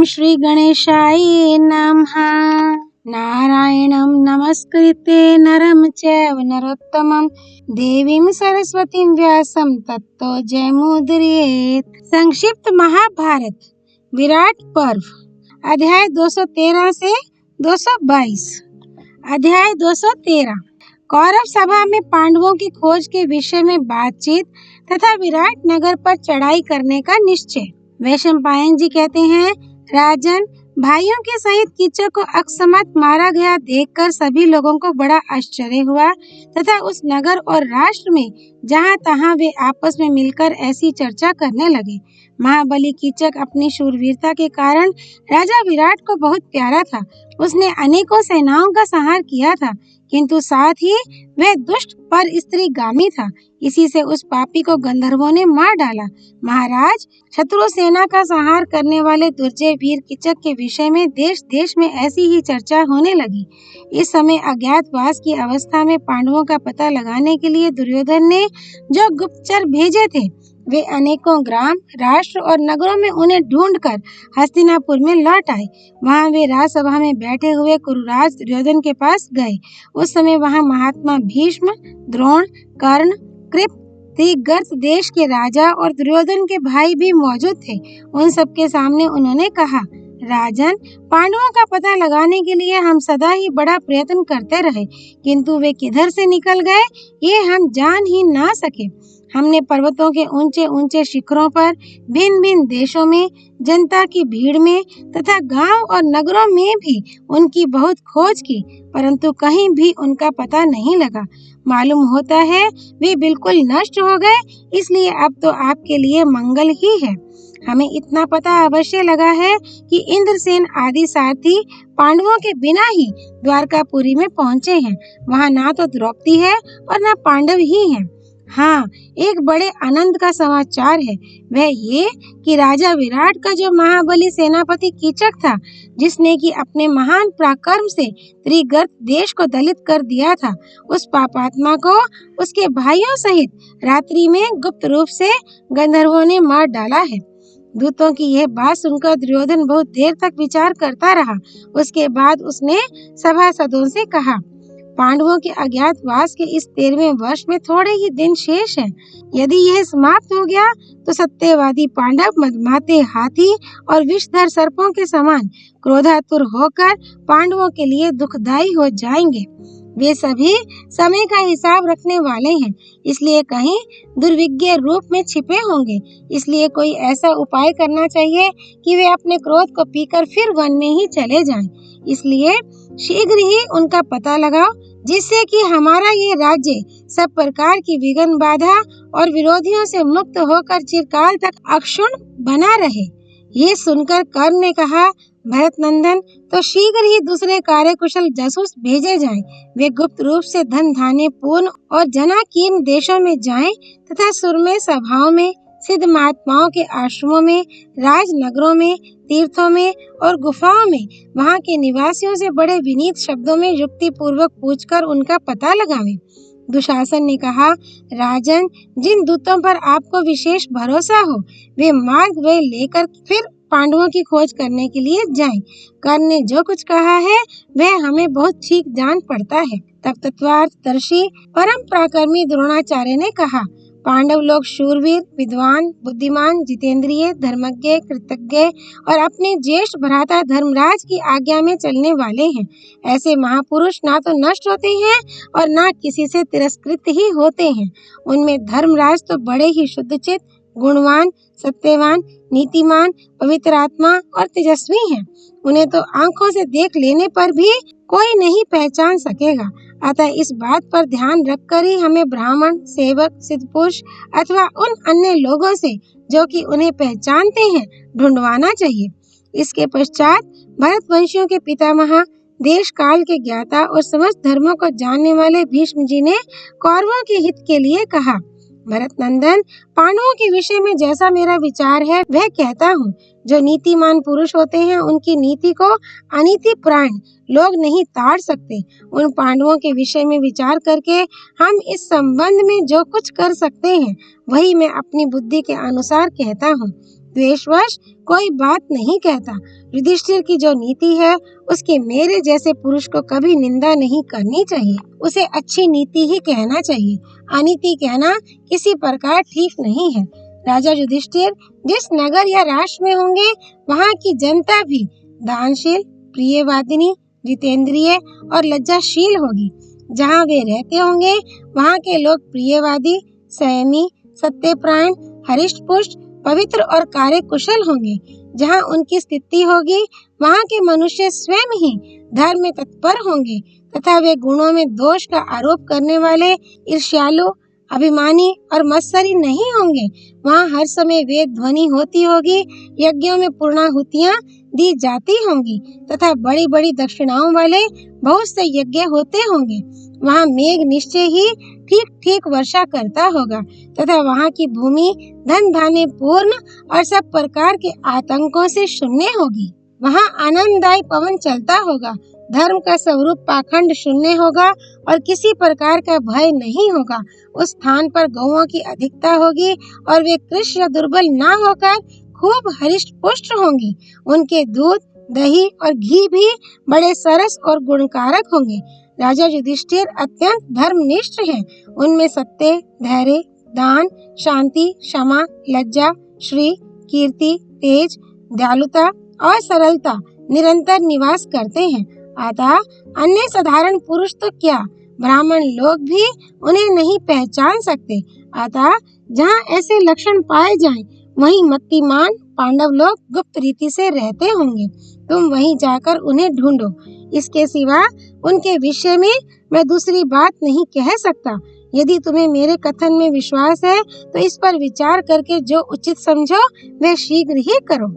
ओम श्री गणेशाय नमः। नारायणं नमस्कृत्य नरं चैव नरोत्तमं देवीं सरस्वतीं व्यासं ततो जयमुदीरयेत्। संक्षिप्त महाभारत विराट पर्व अध्याय 213 से 222। अध्याय 213 कौरव सभा में पांडवों की खोज के विषय में बातचीत तथा विराट नगर पर चढ़ाई करने का निश्चय। वैशंपायन जी कहते हैं, राजन, भाइयों के सहित कीचक को अकस्मात मारा गया देखकर सभी लोगों को बड़ा आश्चर्य हुआ तथा उस नगर और राष्ट्र में जहाँ तहाँ वे आपस में मिलकर ऐसी चर्चा करने लगे। महाबली कीचक अपनी शूरवीरता के कारण राजा विराट को बहुत प्यारा था। उसने अनेकों सेनाओं का संहार किया था, किंतु साथ ही वह दुष्ट पर स्त्रीगामी था। इसी से उस पापी को गंधर्वों ने मार डाला। महाराज, शत्रु सेना का संहार करने वाले दुर्जय वीर कीचक के विषय में देश देश में ऐसी ही चर्चा होने लगी। इस समय अज्ञातवास की अवस्था में पांडवों का पता लगाने के लिए दुर्योधन ने जो गुप्तचर भेजे थे, वे अनेकों ग्राम, राष्ट्र और नगरों में उन्हें ढूंढकर हस्तिनापुर में लौट आए। वहां वे राजसभा में बैठे हुए कुरुराज दुर्योधन के पास गए। उस समय वहां महात्मा भीष्म, द्रोण, कर्ण, कृप, त्रिगर्त देश के राजा और दुर्योधन के भाई भी मौजूद थे। उन सबके सामने उन्होंने कहा, राजन, पांडवों का पता लगाने के लिए हम सदा ही बड़ा प्रयत्न करते रहे, किंतु वे किधर से निकल गए ये हम जान ही ना सके। हमने पर्वतों के ऊंचे ऊंचे शिखरों पर, भिन्न भिन्न देशों में, जनता की भीड़ में तथा गांव और नगरों में भी उनकी बहुत खोज की, परंतु कहीं भी उनका पता नहीं लगा। मालूम होता है वे बिल्कुल नष्ट हो गए, इसलिए अब तो आपके लिए मंगल ही है। हमें इतना पता अवश्य लगा है कि इंद्रसेन आदि सारथी पांडवों के बिना ही द्वारकापुरी में पहुँचे हैं। वहाँ ना तो द्रौपदी है और न पांडव ही हैं। हाँ, एक बड़े आनंद का समाचार है, वह ये कि राजा विराट का जो महाबली सेनापति कीचक था, जिसने कि अपने महान पराक्रम से त्रिगर्त देश को दलित कर दिया था, उस पापात्मा को उसके भाइयों सहित रात्रि में गुप्त रूप से गंधर्वों ने मार डाला है। दूतों की यह बात सुनकर दुर्योधन बहुत देर तक विचार करता रहा। उसके बाद उसने सभासदों से कहा, पांडवों के अज्ञातवास के इस 13वें वर्ष में थोड़े ही दिन शेष हैं। यदि यह समाप्त हो गया तो सत्यवादी पांडव मदमाते हाथी और विषधर सर्पों के समान क्रोधातुर होकर पांडवों के लिए दुखदायी हो जाएंगे। वे सभी समय का हिसाब रखने वाले हैं, इसलिए कहीं दुर्विज्ञ रूप में छिपे होंगे। इसलिए कोई ऐसा उपाय करना चाहिए कि वे अपने क्रोध को पीकर फिर वन में ही चले जाएं। इसलिए शीघ्र ही उनका पता लगाओ, जिससे कि हमारा ये राज्य सब प्रकार की विघ्न बाधा और विरोधियों से मुक्त होकर चिरकाल तक अक्षुण्ण बना रहे। ये सुनकर कर्ण ने कहा, भरत नंदन, तो शीघ्र ही दूसरे कार्यकुशल जासूस भेजे जाएं। वे गुप्त रूप से धन धान्य पूर्ण और जनाकीर्ण देशों में जाएं तथा सुरम्य सभाओं में, सिद्ध महात्माओं के आश्रमों में, राजनगरों में, तीर्थों में और गुफाओं में वहां के निवासियों से बड़े विनीत शब्दों में युक्ति पूर्वक पूछकर उनका पता लगावें। दुशासन ने कहा, राजन, जिन दूतों पर आपको विशेष भरोसा हो, वे मार्ग वे लेकर फिर पांडवों की खोज करने के लिए जाएं। कर्ण ने जो कुछ कहा है वह हमें बहुत ठीक जान पड़ता है। तब तत्वार्थदर्शी परम पराक्रमी द्रोणाचार्य ने कहा, पांडव लोग शूरवीर, विद्वान, बुद्धिमान, जितेंद्रिय, धर्मज्ञ, कृतज्ञ और अपने ज्येष्ठ भ्राता धर्मराज की आज्ञा में चलने वाले हैं। ऐसे महापुरुष ना तो नष्ट होते हैं और ना किसी से तिरस्कृत ही होते हैं। उनमें धर्मराज तो बड़े ही शुद्धचित, गुणवान, सत्यवान, नीतिमान, पवित्र आत्मा और तेजस्वी हैं। उन्हें तो आंखों से देख लेने पर भी कोई नहीं पहचान सकेगा। अतः इस बात पर ध्यान रखकर ही हमें ब्राह्मण, सेवक, सिद्धपुरुष अथवा उन अन्य लोगों से जो कि उन्हें पहचानते हैं ढूंढवाना चाहिए। इसके पश्चात भरतवंशियों के पितामह, देश काल के ज्ञाता और समस्त धर्मों को जानने वाले भीष्म जी ने कौरवों के हित के लिए कहा, भरत नंदन, पांडवों के विषय में जैसा मेरा विचार है वह कहता हूँ। जो नीतिमान पुरुष होते हैं उनकी नीति को अनीति परायण लोग नहीं ताड़ सकते। उन पांडवों के विषय में विचार करके हम इस संबंध में जो कुछ कर सकते हैं वही मैं अपनी बुद्धि के अनुसार कहता हूँ। द्वेषवश कोई बात नहीं कहता। युधिष्ठिर की जो नीति है उसके मेरे जैसे पुरुष को कभी निंदा नहीं करनी चाहिए। उसे अच्छी नीति ही कहना चाहिए। अनीति कहना किसी प्रकार ठीक नहीं है। राजा युधिष्ठिर जिस नगर या राष्ट्र में होंगे वहाँ की जनता भी दानशील, प्रियवादिनी, जितेंद्रिय और लज्जाशील होगी। जहाँ वे रहते होंगे वहाँ के लोग प्रियवादी, संयमी, सत्यपरायण, हरिष्टपुष्ट, पवित्र और कार्यकुशल होंगे। जहाँ उनकी स्थिति होगी वहाँ के मनुष्य स्वयं ही धर्म में तत्पर होंगे तथा वे गुणों में दोष का आरोप करने वाले, ईर्ष्यालु, अभिमानी और मत्सरी नहीं होंगे। वहाँ हर समय वेद ध्वनि होती होगी, यज्ञों में पूर्णाहुतियाँ दी जाती होंगी तथा बड़ी बड़ी दक्षिणाओं वाले बहुत से यज्ञ होते होंगे। वहाँ मेघ निश्चय ही ठीक ठीक वर्षा करता होगा तथा वहाँ की भूमि धन धान्य पूर्ण और सब प्रकार के आतंकों से शून्य होगी। वहाँ आनंददायी पवन चलता होगा, धर्म का स्वरूप पाखंड शून्य होगा और किसी प्रकार का भय नहीं होगा। उस स्थान पर गौओं की अधिकता होगी और वे कृश या दुर्बल न होकर खूब हरिष्ट पुष्ट होंगी। उनके दूध, दही और घी भी बड़े सरस और गुणकारक होंगे। राजा युधिष्ठिर अत्यंत धर्मनिष्ठ हैं। उनमें सत्य, धैर्य, दान, शांति, क्षमा, लज्जा, श्री, कीर्ति, तेज, दयालुता और सरलता निरंतर निवास करते हैं। अतः अन्य साधारण पुरुष तो क्या, ब्राह्मण लोग भी उन्हें नहीं पहचान सकते। अतः जहाँ ऐसे लक्षण पाए जाएं, वहीं मत्तीमान पांडव लोग गुप्त रीति से रहते होंगे। तुम वहीं जाकर उन्हें ढूंढो। इसके सिवा उनके विषय में मैं दूसरी बात नहीं कह सकता। यदि तुम्हें मेरे कथन में विश्वास है तो इस पर विचार करके जो उचित समझो वह शीघ्र ही करो।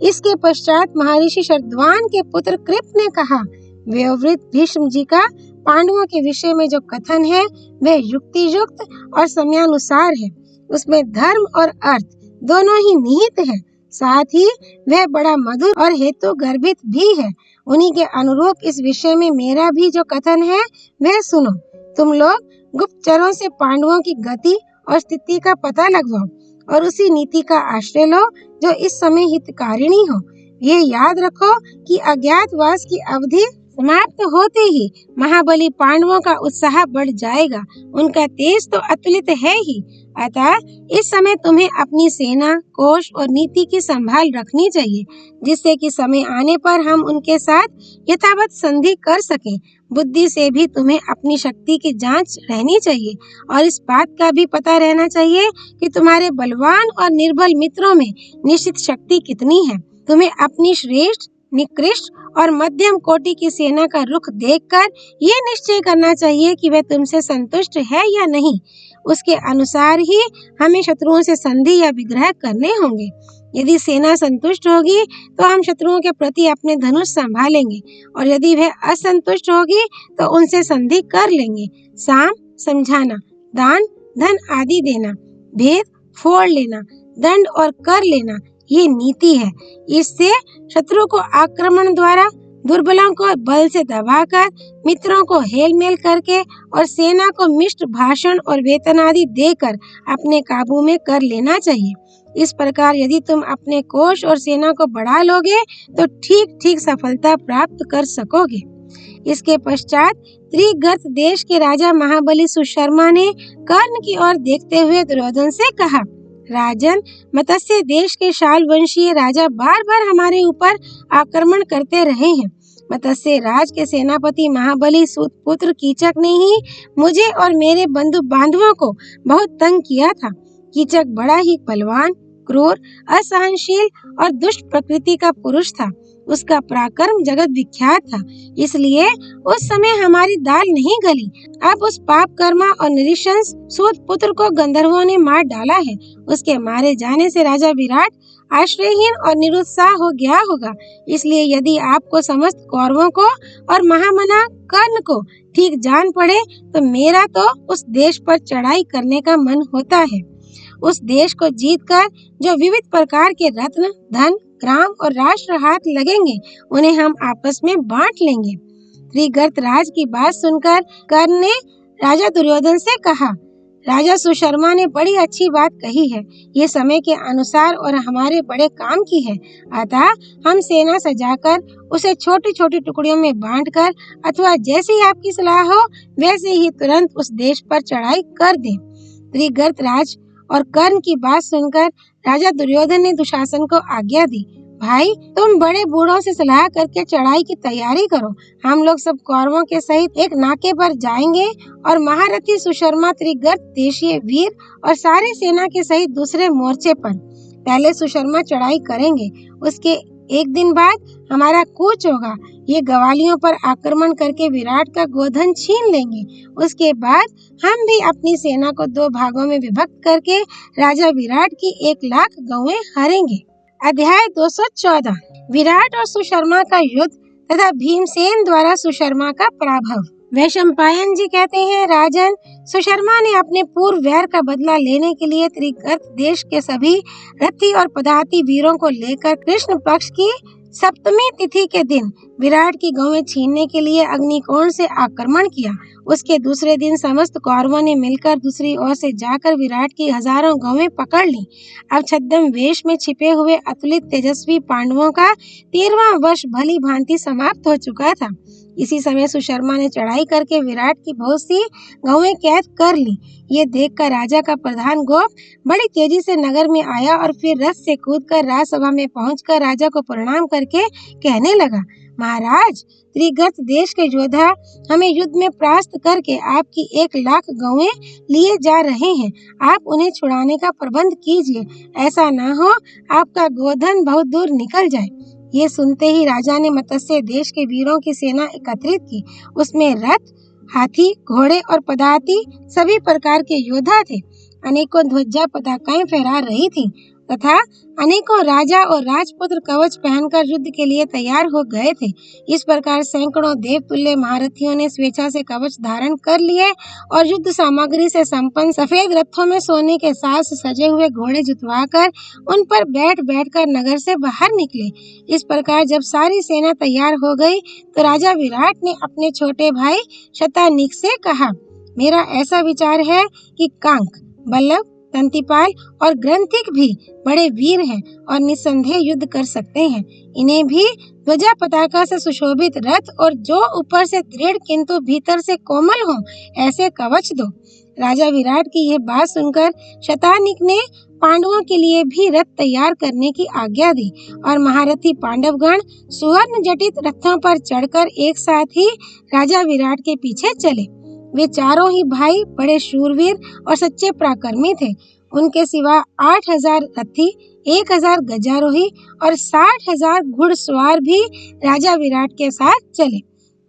इसके पश्चात महर्षि शरद्वान के पुत्र कृप ने कहा, वयोवृद्ध भीष्म जी का पांडवों के विषय में जो कथन है वह युक्ति युक्त और समयानुसार है। उसमें धर्म और अर्थ दोनों ही निहित है। साथ ही वह बड़ा मधुर और हेतु गर्भित भी है। उन्हीं के अनुरूप इस विषय में मेरा भी जो कथन है वह सुनो। तुम लोग गुप्तचरों से पांडवों की गति और स्थिति का पता लगवाओ और उसी नीति का आश्रय लो जो इस समय हितकारिणी हो। ये याद रखो कि अज्ञातवास की अवधि समाप्त होते ही महाबली पांडवों का उत्साह बढ़ जाएगा। उनका तेज तो अतुलित है ही। अतः इस समय तुम्हें अपनी सेना, कोष और नीति की संभाल रखनी चाहिए, जिससे कि समय आने पर हम उनके साथ यथावत संधि कर सकें। बुद्धि से भी तुम्हें अपनी शक्ति की जांच रहनी चाहिए और इस बात का भी पता रहना चाहिए कि तुम्हारे बलवान और निर्बल मित्रों में निश्चित शक्ति कितनी है। तुम्हें अपनी श्रेष्ठ, निकृष्ट और मध्यम कोटि की सेना का रुख देखकर ये निश्चय करना चाहिए कि वह तुमसे संतुष्ट है या नहीं। उसके अनुसार ही हमें शत्रुओं से संधि या विग्रह करने होंगे। यदि सेना संतुष्ट होगी तो हम शत्रुओं के प्रति अपने धनुष संभालेंगे और यदि वह असंतुष्ट होगी तो उनसे संधि कर लेंगे। साम समझाना, दान धन आदि देना, भेद फोड़ लेना, दंड और कर लेना, ये नीति है। इससे शत्रु को आक्रमण द्वारा, दुर्बलों को बल से दबाकर, मित्रों को हेलमेल करके और सेना को मिष्ट भाषण और वेतन आदि देकर अपने काबू में कर लेना चाहिए। इस प्रकार यदि तुम अपने कोष और सेना को बढ़ा लोगे तो ठीक ठीक सफलता प्राप्त कर सकोगे। इसके पश्चात त्रिगर्त देश के राजा महाबली सुशर्मा ने कर्ण की ओर देखते हुए दुर्योधन से कहा, राजन, मत्स्य देश के शाल वंशीय राजा बार बार हमारे ऊपर आक्रमण करते रहे हैं। मत्स्य राज के सेनापति महाबली सूत पुत्र कीचक ने ही मुझे और मेरे बंधु बांधवों को बहुत तंग किया था। कीचक बड़ा ही बलवान, क्रूर, असहनशील और दुष्ट प्रकृति का पुरुष था। उसका पराक्रम जगत विख्यात था, इसलिए उस समय हमारी दाल नहीं गली। अब उस पाप कर्मा और निरीशंस सूत पुत्र को गंधर्वों ने मार डाला है। उसके मारे जाने से राजा विराट आश्रयहीन और निरुत्साह हो गया होगा। इसलिए यदि आपको समस्त कौरवों को और महामना कर्ण को ठीक जान पड़े तो मेरा तो उस देश पर चढ़ाई करने का मन होता है। उस देश को जीतकर जो विविध प्रकार के रत्न, धन, ग्राम और राष्ट्र हाथ लगेंगे उन्हें हम आपस में बांट लेंगे। त्रिगर्त राज की बात सुनकर कर्ण ने राजा दुर्योधन से कहा, राजा सुशर्मा ने बड़ी अच्छी बात कही है। ये समय के अनुसार और हमारे बड़े काम की है। अतः हम सेना सजाकर उसे छोटी छोटी टुकड़ियों में बांटकर अथवा जैसी आपकी सलाह हो वैसे ही तुरंत उस देश पर चढ़ाई कर दें। त्रिगर्त राज और कर्ण की बात सुनकर राजा दुर्योधन ने दुशासन को आज्ञा दी, भाई तुम बड़े बूढ़ों से सलाह करके चढ़ाई की तैयारी करो। हम लोग सब कौरवों के सहित एक नाके पर जाएंगे और महारथी सुशर्मा त्रिगर्त देशीय वीर और सारी सेना के सहित दूसरे मोर्चे पर। पहले सुशर्मा चढ़ाई करेंगे, उसके एक दिन बाद हमारा कूच होगा। ये ग्वालियों पर आक्रमण करके विराट का गोधन छीन लेंगे। उसके बाद हम भी अपनी सेना को 2 भागों में विभक्त करके राजा विराट की 1 लाख गौएं हरेंगे। अध्याय 214 विराट और सुशर्मा का युद्ध तथा भीमसेन द्वारा सुशर्मा का पराभव। वैशंपायन जी कहते हैं, राजन, सुशर्मा ने अपने पूर्व वैर का बदला लेने के लिए त्रिगर्त देश के सभी रथी और पदाती वीरों को लेकर कृष्ण पक्ष की सप्तमी तिथि के दिन विराट की गौएं छीनने के लिए अग्निकोण से आक्रमण किया। उसके दूसरे दिन समस्त कौरवों ने मिलकर दूसरी ओर से जाकर विराट की हजारों गौएं पकड़ ली। अब छद्म वेश में छिपे हुए अतुलित तेजस्वी पांडवों का 13वां वर्ष भली भांति समाप्त हो चुका था। इसी समय सुशर्मा ने चढ़ाई करके विराट की बहुत सी गौएं कैद कर ली। ये देखकर राजा का प्रधान गोप बड़ी तेजी से नगर में आया और फिर रथ से कूदकर राजसभा में पहुंचकर राजा को प्रणाम करके कहने लगा, महाराज, त्रिगर्त देश के योद्धा हमें युद्ध में परास्त करके आपकी 1 लाख गौएं लिए जा रहे हैं। आप उन्हें छुड़ाने का प्रबंध कीजिए। ऐसा न हो आपका गोधन बहुत दूर निकल जाए। ये सुनते ही राजा ने मत्स्य देश के वीरों की सेना एकत्रित की। उसमें रथ, हाथी, घोड़े और पदाती सभी प्रकार के योद्धा थे। अनेकों ध्वजा पताकाएं फहरा रही थीं तथा अनेकों राजा और राजपुत्र कवच पहनकर युद्ध के लिए तैयार हो गए थे। इस प्रकार सैकड़ों देवतुल्य महारथियों ने स्वेच्छा से कवच धारण कर लिए और युद्ध सामग्री से संपन्न सफेद रथों में सोने के साथ सजे हुए घोड़े जुतवाकर उन पर बैठ बैठकर नगर से बाहर निकले। इस प्रकार जब सारी सेना तैयार हो गई तो राजा विराट ने अपने छोटे भाई शतानीक से कहा, मेरा ऐसा विचार है कि कांक, बल्लभ, तंतिपाल और ग्रंथिक भी बड़े वीर हैं और निस्संदेह युद्ध कर सकते हैं। इन्हें भी ध्वजा पताका से सुशोभित रथ और जो ऊपर से दृढ़ किंतु भीतर से कोमल हो ऐसे कवच दो। राजा विराट की यह बात सुनकर शतानीक ने पांडवों के लिए भी रथ तैयार करने की आज्ञा दी और महारथी पांडवगण सुवर्ण जटित रथों पर चढ़कर एक साथ ही राजा विराट के पीछे चले। वे चारों ही भाई बड़े शूरवीर और सच्चे पराक्रमी थे। उनके सिवा 8000 रथी, 1000 गजारोही और 60,000 घुड़सवार भी राजा विराट के साथ चले।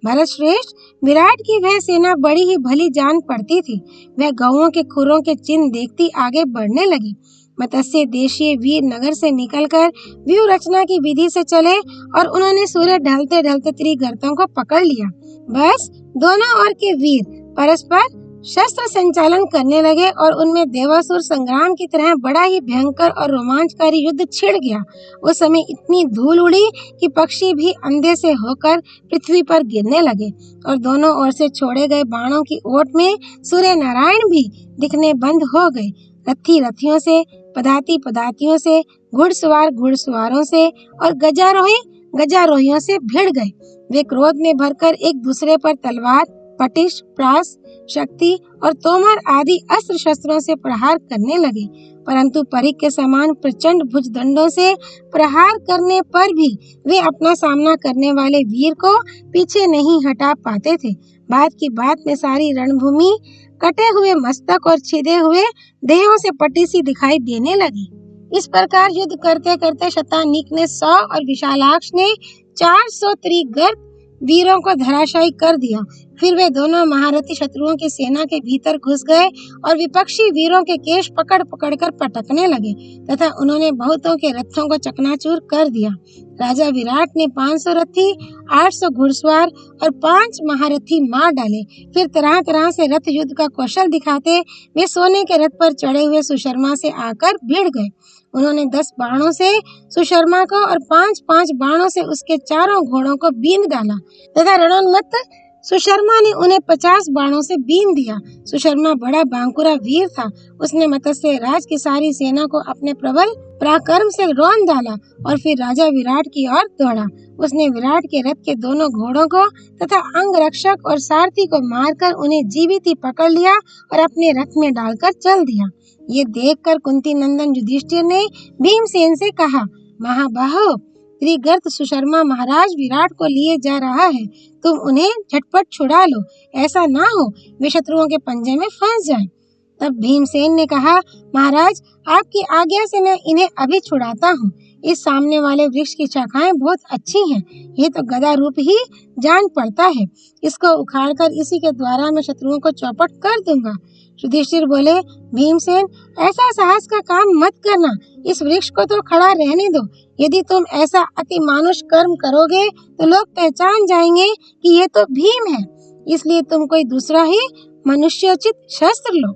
भरत श्रेष्ठ, विराट की वह सेना बड़ी ही भली जान पड़ती थी। वह गौओं के खुरों के चिन्ह देखती आगे बढ़ने लगी। मत्स्य देशीय वीर नगर से निकलकर व्यूह रचना की विधि से चले और उन्होंने सूर्य ढलते ढलते त्रिगर्तों को पकड़ लिया। बस दोनों ओर के वीर परस्पर शस्त्र संचालन करने लगे और उनमें देवासुर संग्राम की तरह बड़ा ही भयंकर और रोमांचकारी युद्ध छिड़ गया। उस समय इतनी धूल उड़ी कि पक्षी भी अंधे से होकर पृथ्वी पर गिरने लगे और दोनों ओर से छोड़े गए बाणों की ओट में सूर्य नारायण भी दिखने बंद हो गए। रथी रथियों से, पदाती पदातियों से, घुड़सवार घुड़सवारों से और गजारोही गजारोहियों से भिड़ गए। वे क्रोध में भरकर एक दूसरे पर तलवार, पटिश, प्रास, शक्ति और तोमर आदि अस्त्र शस्त्रों से प्रहार करने लगे, परंतु परिक के समान प्रचंड भुजदंडों से प्रहार करने पर भी वे अपना सामना करने वाले वीर को पीछे नहीं हटा पाते थे। बात की बात में सारी रणभूमि कटे हुए मस्तक और छिदे हुए देहों से पटी सी दिखाई देने लगी। इस प्रकार युद्ध करते करते शतानीक ने 100 और विशालाक्ष ने 400 त्रिगर्त वीरों को धराशायी कर दिया। फिर वे दोनों महारथी शत्रुओं की सेना के भीतर घुस गए और विपक्षी वीरों के केश पकड़ पकड़ कर पटकने लगे तथा उन्होंने बहुतों के रथों को चकनाचूर कर दिया। राजा विराट ने 500 रथी, 800 घुड़सवार और 5 महारथी मार डाले। फिर तरह तरह से रथ युद्ध का कौशल दिखाते वे सोने के रथ पर चढ़े हुए सुशर्मा से आकर भिड़ गए। उन्होंने 10 बाणों से सुशर्मा को और 5-5 बाणों से उसके चारों घोड़ों को बींध डाला तथा रणोन्मत्त सुशर्मा ने उन्हें 50 बाणों से बीन दिया। सुशर्मा बड़ा बांकुरा वीर था। उसने मत्स्य राज की सारी सेना को अपने प्रबल पराक्रम से रौंद डाला और फिर राजा विराट की ओर दौड़ा। उसने विराट के रथ के दोनों घोड़ों को तथा अंगरक्षक और सारथी को मारकर उन्हें जीवित ही पकड़ लिया और अपने रथ में डालकर चल दिया। ये देखकर कुंती नंदन युधिष्ठिर ने भीमसेन से कहा, महाबाहो, त्रिगर्त सुशर्मा महाराज विराट को लिए जा रहा है, तुम उन्हें झटपट छुड़ा लो, ऐसा ना हो वे शत्रुओं के पंजे में फंस जाएं। तब भीमसेन ने कहा, महाराज आपकी आज्ञा से मैं इन्हें अभी छुड़ाता हूँ। इस सामने वाले वृक्ष की शाखाएं बहुत अच्छी हैं, ये तो गदा रूप ही जान पड़ता है, इसको उखाड़कर इसी के द्वारा मैं शत्रुओं को चौपट कर दूंगा। युधिष्ठिर बोले, भीमसेन ऐसा साहस का काम मत करना, इस वृक्ष को तो खड़ा रहने दो। यदि तुम ऐसा अति मानुष कर्म करोगे तो लोग पहचान जाएंगे कि ये तो भीम है, इसलिए तुम कोई दूसरा ही मनुष्योचित शस्त्र लो।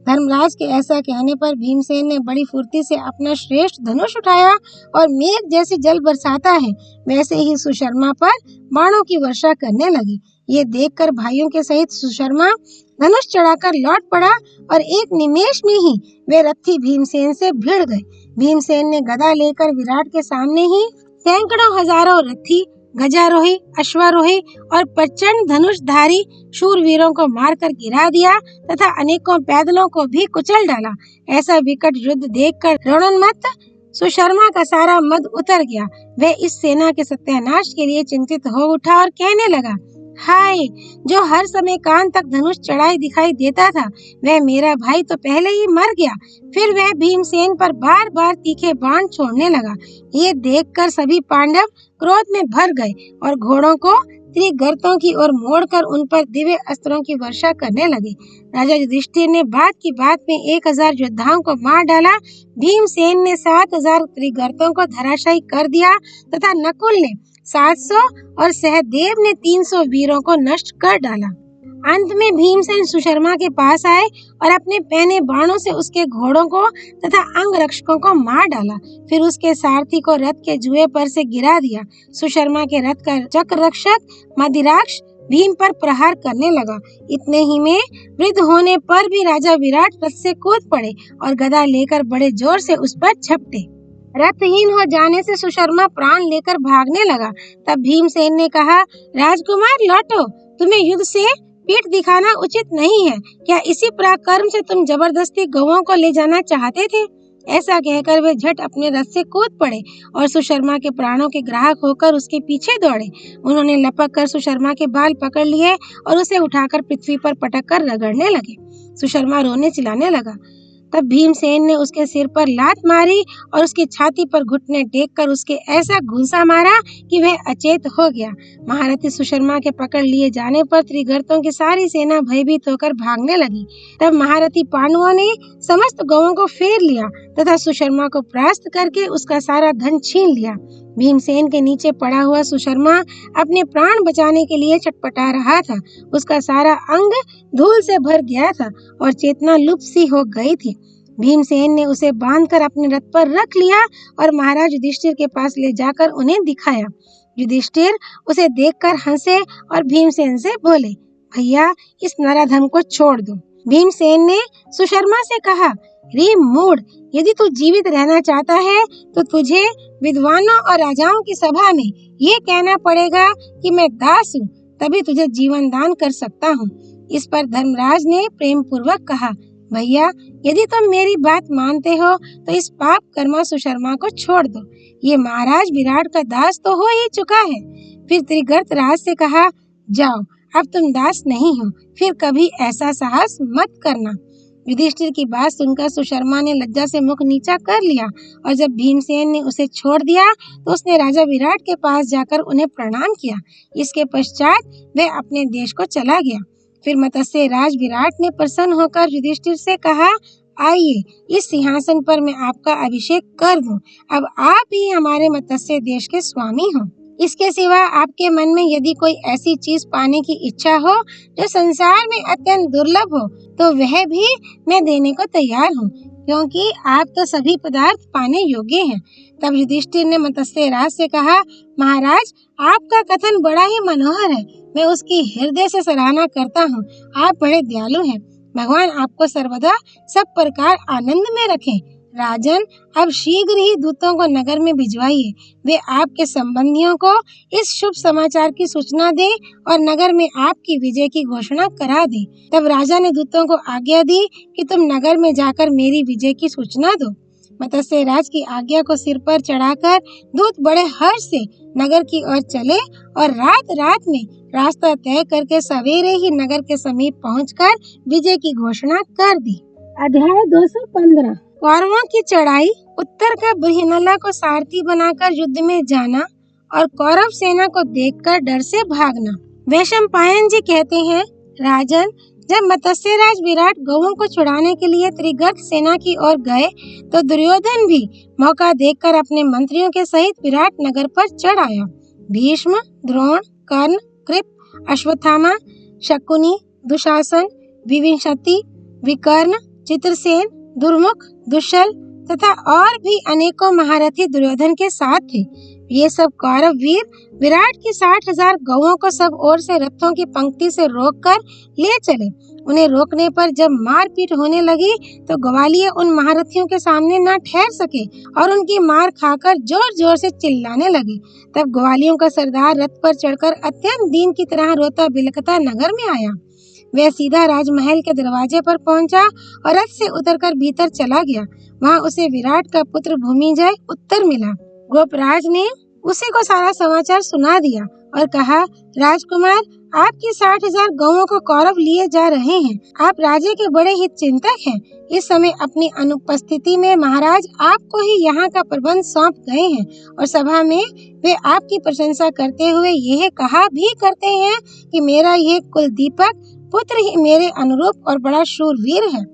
धर्मराज के ऐसा कहने पर भीमसेन ने बड़ी फुर्ती से अपना श्रेष्ठ धनुष उठाया और मेघ जैसे जल बरसाता है वैसे ही सुशर्मा पर बाणों की वर्षा करने लगी। ये देखकर भाइयों के सहित सुशर्मा धनुष चढ़ाकर लौट पड़ा और एक निमेष में ही वे रथी भीमसेन से भिड़ गए। भीमसेन ने गदा लेकर विराट के सामने ही सैकड़ों हजारों रथी, गजारोही, अश्वारोही और प्रचंड धनुषधारी शूरवीरों को मारकर गिरा दिया तथा अनेकों पैदलों को भी कुचल डाला। ऐसा विकट युद्ध देखकर रणोन्मत्त सुशर्मा का सारा मद उतर गया। वह इस सेना के सत्यानाश के लिए चिंतित हो उठा और कहने लगा, हाय, जो हर समय कान तक धनुष चढ़ाई दिखाई देता था, वह मेरा भाई तो पहले ही मर गया। फिर वह भीमसेन पर बार बार तीखे बाण छोड़ने लगा। ये देखकर सभी पांडव क्रोध में भर गए और घोड़ों को त्रिगर्तों की ओर मोड़कर उन पर दिव्य अस्त्रों की वर्षा करने लगे। राजा युधिष्ठिर ने बात की बात में 1000 योद्धाओं को मार डाला। भीमसेन ने 7000 त्रिगर्तों को धराशायी कर दिया तथा नकुल ने 700 और सहदेव ने 300 वीरों को नष्ट कर डाला। अंत में भीमसेन सुशर्मा के पास आए और अपने पहने बाणों से उसके घोड़ों को तथा अंगरक्षकों को मार डाला। फिर उसके सारथी को रथ के जुए पर से गिरा दिया। सुशर्मा के रथ का चक्र रक्षक मदिराक्ष भीम पर प्रहार करने लगा। इतने ही में वृद्ध होने पर भी राजा विराट रथ से कूद पड़े और गदा लेकर बड़े जोर से उस पर झपटे। रथहीन हो जाने से सुशर्मा प्राण लेकर भागने लगा। तब भीमसेन ने कहा, राजकुमार लौटो, तुम्हें युद्ध से पीठ दिखाना उचित नहीं है। क्या इसी पराक्रम से तुम जबरदस्ती गौओं को ले जाना चाहते थे? ऐसा कहकर वे झट अपने रथ से कूद पड़े और सुशर्मा के प्राणों के ग्राहक होकर उसके पीछे दौड़े। उन्होंने लपक कर सुशर्मा के बाल पकड़ लिए और उसे उठाकर पृथ्वी पर पटक कर रगड़ने लगे। सुशर्मा रोने चिल्लाने लगा। तब भीमसेन ने उसके सिर पर लात मारी और उसकी छाती पर घुटने टेककर उसके ऐसा घूंसा मारा कि वह अचेत हो गया। महारथी सुशर्मा के पकड़ लिए जाने पर त्रिगर्तों की सारी सेना भयभीत होकर भागने लगी। तब महारथी पांडवों ने समस्त गौओं को फेर लिया तथा सुशर्मा को परास्त करके उसका सारा धन छीन लिया। भीमसेन के नीचे पड़ा हुआ सुशर्मा अपने प्राण बचाने के लिए छटपटा रहा था। उसका सारा अंग धूल से भर गया था और चेतना लुप्त सी हो गई थी। भीमसेन ने उसे बांधकर अपने रथ पर रख लिया और महाराज युधिष्ठिर के पास ले जाकर उन्हें दिखाया। युधिष्ठिर उसे देखकर हंसे और भीमसेन से बोले, भैया, इस नराधम को छोड़ दो। भीमसेन ने सुशर्मा से कहा, रे मूढ़, यदि तू जीवित रहना चाहता है तो तुझे विद्वानों और राजाओं की सभा में ये कहना पड़ेगा कि मैं दास हूँ, तभी तुझे जीवन दान कर सकता हूँ। इस पर धर्मराज ने प्रेम पूर्वक कहा, भैया, यदि तुम मेरी बात मानते हो तो इस पाप कर्मा सुशर्मा को छोड़ दो। ये महाराज विराट का दास तो हो ही चुका है। फिर त्रिगर्त राज से कहा, जाओ, अब तुम दास नहीं हो, फिर कभी ऐसा साहस मत करना। युधिष्ठिर की बात सुनकर सुशर्मा ने लज्जा से मुख नीचा कर लिया और जब भीमसेन ने उसे छोड़ दिया तो उसने राजा विराट के पास जाकर उन्हें प्रणाम किया। इसके पश्चात वह अपने देश को चला गया। फिर मत्स्य राज विराट ने प्रसन्न होकर युधिष्ठिर से कहा, आइए, इस सिंहासन पर मैं आपका अभिषेक कर दूं। अब आप ही हमारे मत्स्य देश के स्वामी हो। इसके सिवा आपके मन में यदि कोई ऐसी चीज पाने की इच्छा हो जो संसार में अत्यंत दुर्लभ हो तो वह भी मैं देने को तैयार हूँ, क्योंकि आप तो सभी पदार्थ पाने योग्य हैं। तब युधिष्ठिर ने मत्स्य राज से कहा, महाराज, आपका कथन बड़ा ही मनोहर है। मैं उसकी हृदय से सराहना करता हूँ। आप बड़े दयालु हैं। भगवान आपको सर्वदा सब प्रकार आनंद में रखें। राजन, अब शीघ्र ही दूतों को नगर में भिजवाइए। वे आपके संबंधियों को इस शुभ समाचार की सूचना दें और नगर में आपकी विजय की घोषणा करा दें। तब राजा ने दूतों को आज्ञा दी कि तुम नगर में जाकर मेरी विजय की सूचना दो। मत्स्य राज की आज्ञा को सिर पर चढ़ाकर दूत बड़े हर्ष से नगर की ओर चले और रात रात में रास्ता तय करके सवेरे ही नगर के समीप पहुंचकर विजय की घोषणा कर दी। अध्याय 215। कौरवों की चढ़ाई। उत्तर का बृहन्नला को सारथी बनाकर युद्ध में जाना और कौरव सेना को देखकर डर से भागना। वैशंपायन जी कहते हैं, राजन, जब मत्स्यराज विराट गौओं को छुड़ाने के लिए त्रिगर्त सेना की ओर गए तो दुर्योधन भी मौका देखकर अपने मंत्रियों के सहित विराट नगर पर चढ़ आया। भीष्म, द्रोण, कर्ण, कृप, अश्वत्थामा, शकुनी, दुशासन, विंशति, विकर्ण, चित्रसेन, दुर्मुख, दुश्शल तथा और भी अनेकों महारथी दुर्योधन के साथ थे। ये सब कौरव वीर विराट की 60,000 गौओं को सब ओर से रथों की पंक्ति से रोककर ले चले। उन्हें रोकने पर जब मारपीट होने लगी तो ग्वालियर उन महारथियों के सामने न ठहर सके और उनकी मार खाकर जोर जोर से चिल्लाने लगे। तब ग्वालियों का सरदार रथ पर चढ़कर अत्यंत दीन की तरह रोता बिलखता नगर में आया। वह सीधा राजमहल के दरवाजे पर पहुंचा और रथ से उतरकर भीतर चला गया। वहां उसे विराट का पुत्र भूमिजय उत्तर मिला। गोपराज ने उसी को सारा समाचार सुना दिया और कहा, राजकुमार, आपकी 60,000 गौओं को कौरव लिए जा रहे हैं। आप राजे के बड़े हित चिंतक हैं। इस समय अपनी अनुपस्थिति में महाराज आपको ही यहाँ का प्रबंध सौंप गए हैं और सभा में वे आपकी प्रशंसा करते हुए यह कहा भी करते हैं कि मेरा यह कुलदीपक पुत्र ही मेरे अनुरूप और बड़ा शूरवीर है।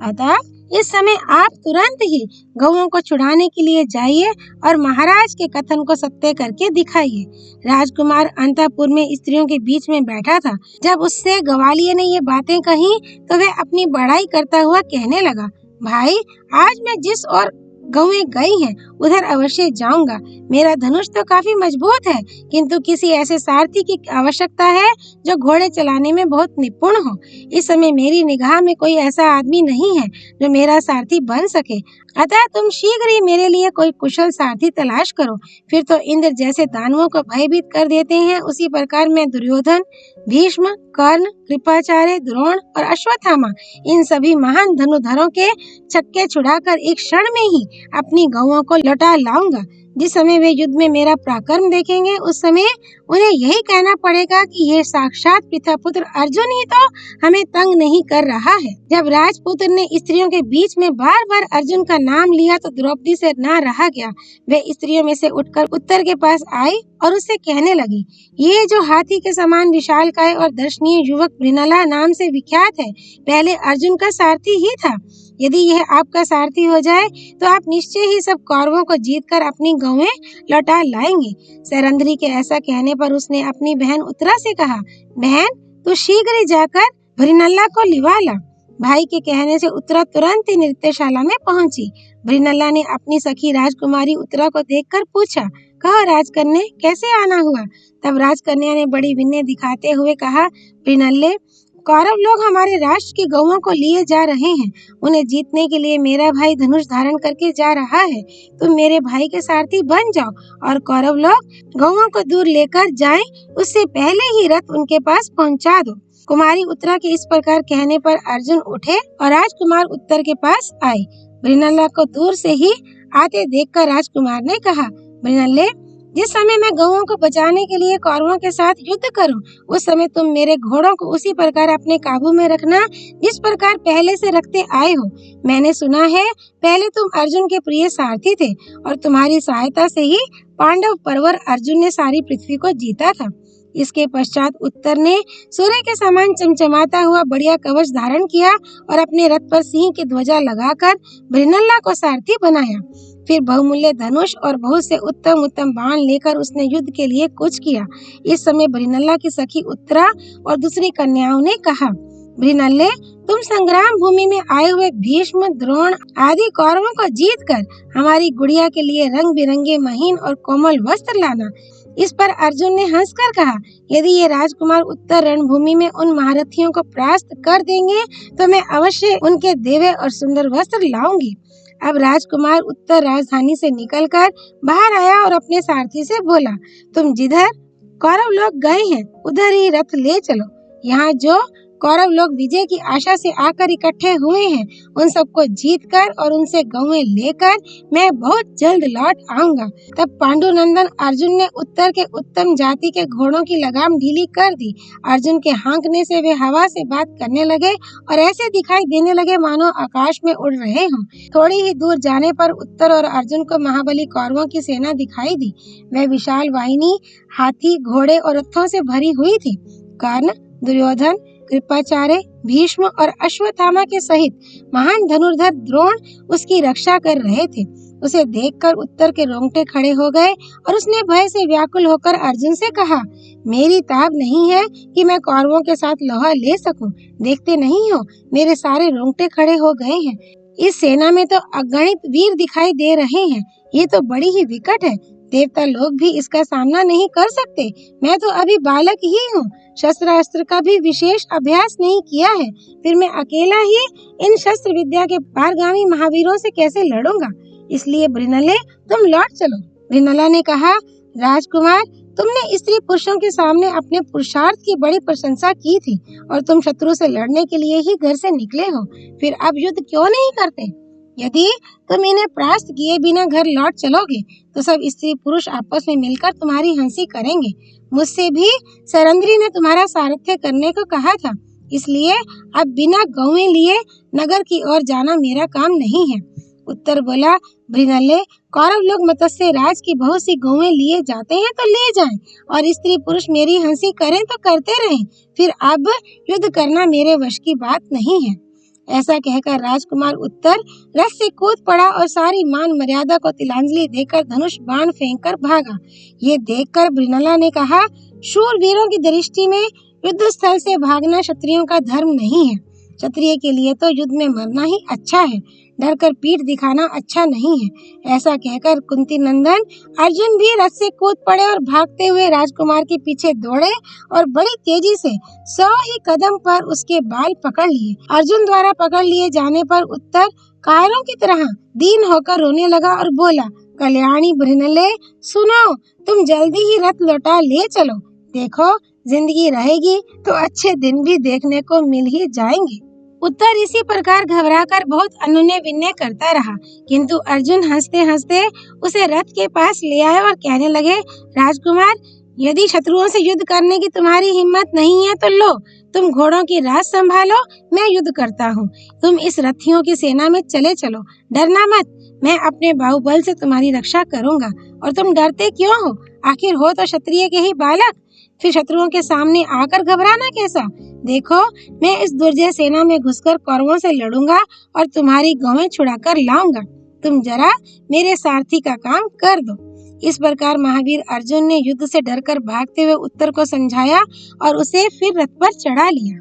अतः इस समय आप तुरंत ही गौओं को छुड़ाने के लिए जाइए और महाराज के कथन को सत्य करके दिखाइए। राजकुमार अंतःपुर में स्त्रियों के बीच में बैठा था। जब उससे ग्वालियर ने ये बातें कही तो वह अपनी बड़ाई करता हुआ कहने लगा, भाई, आज मैं जिस और गौएं गई हैं उधर अवश्य जाऊंगा। मेरा धनुष तो काफी मजबूत है, किंतु किसी ऐसे सारथी की आवश्यकता है जो घोड़े चलाने में बहुत निपुण हो। इस समय मेरी निगाह में कोई ऐसा आदमी नहीं है जो मेरा सारथी बन सके। अतः तुम शीघ्र ही मेरे लिए कोई कुशल सारथी तलाश करो। फिर तो इंद्र जैसे दानवों को भयभीत कर देते हैं, उसी प्रकार मैं दुर्योधन, भीष्म, कर्ण, कृपाचार्य, द्रोण और अश्वत्थामा, इन सभी महान धनुधरों के छक्के छुड़ाकर एक क्षण में ही अपनी गौओं को लौटा लाऊंगा। जिस समय वे युद्ध में मेरा पराक्रम देखेंगे उस समय उन्हें यही कहना पड़ेगा कि ये साक्षात पितापुत्र अर्जुन ही तो हमें तंग नहीं कर रहा है। जब राजपुत्र ने स्त्रियों के बीच में बार बार अर्जुन का नाम लिया तो द्रौपदी से ना रहा गया। वे स्त्रियों में से उठकर उत्तर के पास आई और उससे कहने लगी, ये जो हाथी के समान विशालकाय और दर्शनीय युवक बृहन्नला नाम से विख्यात है, पहले अर्जुन का सारथी ही था। यदि यह आपका सारथी हो जाए तो आप निश्चय ही सब कौरवों को जीतकर अपनी गौएं लौटा लाएंगे। सरंध्री के ऐसा कहने पर उसने अपनी बहन उत्तरा से कहा, बहन, तू शीघ्र ही जाकर बृहन्नला को लिवा ला। भाई के कहने से उत्तरा तुरंत ही नृत्यशाला में पहुंची। बृहन्नला ने अपनी सखी राजकुमारी उत्तरा को देखकर पूछा, कहो राजकन्या, कैसे आना हुआ? तब राजकन्या ने बड़ी विनय दिखाते हुए कहा, बृहन्नले, कौरव लोग हमारे राष्ट्र की गौओं को लिए जा रहे हैं। उन्हें जीतने के लिए मेरा भाई धनुष धारण करके जा रहा है। तुम मेरे भाई के सारथी बन जाओ और कौरव लोग गौओं को दूर लेकर जाएं, उससे पहले ही रथ उनके पास पहुंचा दो। कुमारी उत्तरा के इस प्रकार कहने पर अर्जुन उठे और राजकुमार उत्तर के पास आए। बृहन्नला को दूर से ही आते देखकर राजकुमार ने कहा, बृहन्नले, जिस समय मैं गौओं को बचाने के लिए कौरवों के साथ युद्ध करूं, उस समय तुम मेरे घोड़ों को उसी प्रकार अपने काबू में रखना जिस प्रकार पहले से रखते आए हो। मैंने सुना है पहले तुम अर्जुन के प्रिय सारथी थे और तुम्हारी सहायता से ही पांडव परवर अर्जुन ने सारी पृथ्वी को जीता था। इसके पश्चात उत्तर ने सूर्य के समान चमचमाता हुआ बढ़िया कवच धारण किया और अपने रथ पर सिंह की ध्वजा लगाकर बृहन्नला को सारथी बनाया। फिर बहुमूल्य धनुष और बहुत से उत्तम उत्तम बाण लेकर उसने युद्ध के लिए कूच किया। इस समय बृहन्नला की सखी उत्तरा और दूसरी कन्याओं ने कहा, बृहन्नले, तुम संग्राम भूमि में आए हुए भीष्म, द्रोण आदि कौरवों को जीतकर हमारी गुड़िया के लिए रंग बिरंगे महीन और कोमल वस्त्र लाना। इस पर अर्जुन ने हंसकर कहा, यदि ये राजकुमार उत्तर रणभूमि में उन महारथियों को परास्त कर देंगे तो मैं अवश्य उनके देवे और सुंदर वस्त्र लाऊंगी। अब राजकुमार उत्तर राजधानी से निकलकर बाहर आया और अपने सारथी से बोला, तुम जिधर कौरव लोग गए हैं उधर ही रथ ले चलो। यहाँ जो कौरव लोग विजय की आशा से आकर इकट्ठे हुए हैं, उन सबको जीतकर और उनसे गौएं लेकर मैं बहुत जल्द लौट आऊंगा। तब पांडुनंदन अर्जुन ने उत्तर के उत्तम जाति के घोड़ों की लगाम ढीली कर दी। अर्जुन के हाँकने से वे हवा से बात करने लगे और ऐसे दिखाई देने लगे मानो आकाश में उड़ रहे हों। थोड़ी ही दूर जाने पर उत्तर और अर्जुन को महाबली कौरवों की सेना दिखाई दी। वह विशाल वाहिनी हाथी, घोड़े और रथों से भरी हुई थी। कर्ण, दुर्योधन, कृपाचार्य, भीष्म और अश्वत्थामा के सहित महान धनुर्धर द्रोण उसकी रक्षा कर रहे थे। उसे देखकर उत्तर के रोंगटे खड़े हो गए और उसने भय से व्याकुल होकर अर्जुन से कहा, मेरी ताब नहीं है कि मैं कौरवों के साथ लोहा ले सकूं। देखते नहीं हो मेरे सारे रोंगटे खड़े हो गए हैं। इस सेना में तो अगणित वीर दिखाई दे रहे हैं। ये तो बड़ी ही विकट है। देवता लोग भी इसका सामना नहीं कर सकते। मैं तो अभी बालक ही हूँ, शस्त्र अस्त्र का भी विशेष अभ्यास नहीं किया है। फिर मैं अकेला ही इन शस्त्र विद्या के पारगामी महावीरों से कैसे लड़ूंगा। इसलिए बृहनले, तुम लौट चलो। बृहनला ने कहा, राजकुमार, तुमने स्त्री पुरुषों के सामने अपने पुरुषार्थ की बड़ी प्रशंसा की थी और तुम शत्रु से लड़ने के लिए ही घर से निकले हो। फिर अब युद्ध क्यों नहीं करते? यदि तुम इन्हें परास्त किए बिना घर लौट चलोगे तो सब स्त्री पुरुष आपस में मिलकर तुम्हारी हंसी करेंगे। मुझसे भी सरंद्री ने तुम्हारा सारथ्य करने को कहा था, इसलिए अब बिना गौएं लिए नगर की ओर जाना मेरा काम नहीं है। उत्तर बोला, बृहनले, कौरव लोग मत्स्य राज की बहुत सी गौएं लिए जाते हैं तो ले जाएं, और स्त्री पुरुष मेरी हंसी करें तो करते रहें। फिर अब युद्ध करना मेरे वश की बात नहीं है। ऐसा कहकर राजकुमार उत्तर रथ से कूद पड़ा और सारी मान मर्यादा को तिलांजलि देकर धनुष बाण फेंककर भागा। ये देखकर बृहनला ने कहा, शूर वीरों की दृष्टि में युद्ध स्थल से भागना क्षत्रियों का धर्म नहीं है। क्षत्रिय के लिए तो युद्ध में मरना ही अच्छा है, डरकर पीठ दिखाना अच्छा नहीं है। ऐसा कहकर कुंती नंदन अर्जुन भी रथ से कूद पड़े और भागते हुए राजकुमार के पीछे दौड़े और बड़ी तेजी से 100 ही कदम पर उसके बाल पकड़ लिए। अर्जुन द्वारा पकड़ लिए जाने पर उत्तर कायरों की तरह दीन होकर रोने लगा और बोला, कल्याणी बृहनले, सुनो, तुम जल्दी ही रथ लौटा ले चलो। देखो, जिंदगी रहेगी तो अच्छे दिन भी देखने को मिल ही जाएंगे। उत्तर इसी प्रकार घबराकर बहुत अनुनय विनय करता रहा, किंतु अर्जुन हंसते हंसते उसे रथ के पास ले आए और कहने लगे, राजकुमार, यदि शत्रुओं से युद्ध करने की तुम्हारी हिम्मत नहीं है तो लो, तुम घोड़ों की राह संभालो, मैं युद्ध करता हूँ। तुम इस रथियों की सेना में चले चलो, डरना मत, मैं अपने बाहुबल से तुम्हारी रक्षा करूंगा। और तुम डरते क्यों हो? आखिर हो तो क्षत्रिय के ही बालक, फिर शत्रुओं के सामने आकर घबराना कैसा? देखो, मैं इस दुर्जय सेना में घुसकर कौरवों से लड़ूंगा और तुम्हारी गौएं छुड़ाकर लाऊंगा। तुम जरा मेरे सारथी का काम कर दो। इस प्रकार महावीर अर्जुन ने युद्ध से डरकर भागते हुए उत्तर को समझाया और उसे फिर रथ पर चढ़ा लिया।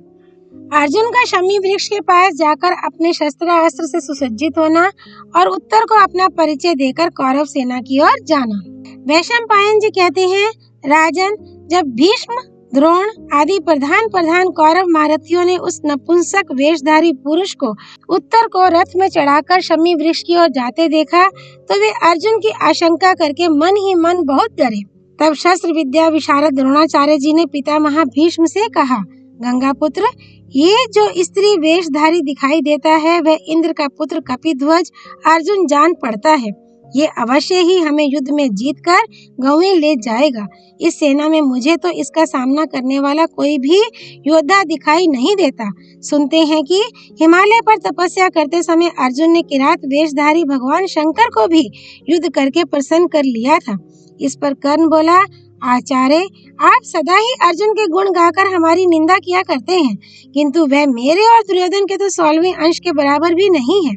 अर्जुन का शमी वृक्ष के पास जाकर अपने शस्त्र अस्त्र से सुसज्जित होना और उत्तर को अपना परिचय देकर कौरव सेना की ओर जाना। वैशंपायन जी कहते हैं, राजन, जब भीष्म, द्रोण आदि प्रधान कौरव महारथियों ने उस नपुंसक वेशधारी पुरुष को उत्तर को रथ में चढ़ाकर शमी वृक्ष की ओर जाते देखा तो वे अर्जुन की आशंका करके मन ही मन बहुत डरे। तब शस्त्र विद्या विशारद द्रोणाचार्य जी ने पितामह भीष्म से कहा, गंगा पुत्र, ये जो स्त्री वेशधारी दिखाई देता है वह इंद्र का पुत्र कपिध्वज अर्जुन जान पड़ता है। ये अवश्य ही हमें युद्ध में जीतकर गौएं ले जाएगा। इस सेना में मुझे तो इसका सामना करने वाला कोई भी योद्धा दिखाई नहीं देता। सुनते हैं कि हिमालय पर तपस्या करते समय अर्जुन ने किरात वेशधारी भगवान शंकर को भी युद्ध करके प्रसन्न कर लिया था। इस पर कर्ण बोला, आचार्य, आप सदा ही अर्जुन के गुण गाकर हमारी निंदा किया करते हैं, किंतु वह मेरे और दुर्योधन के तो 16वें अंश के बराबर भी नहीं है।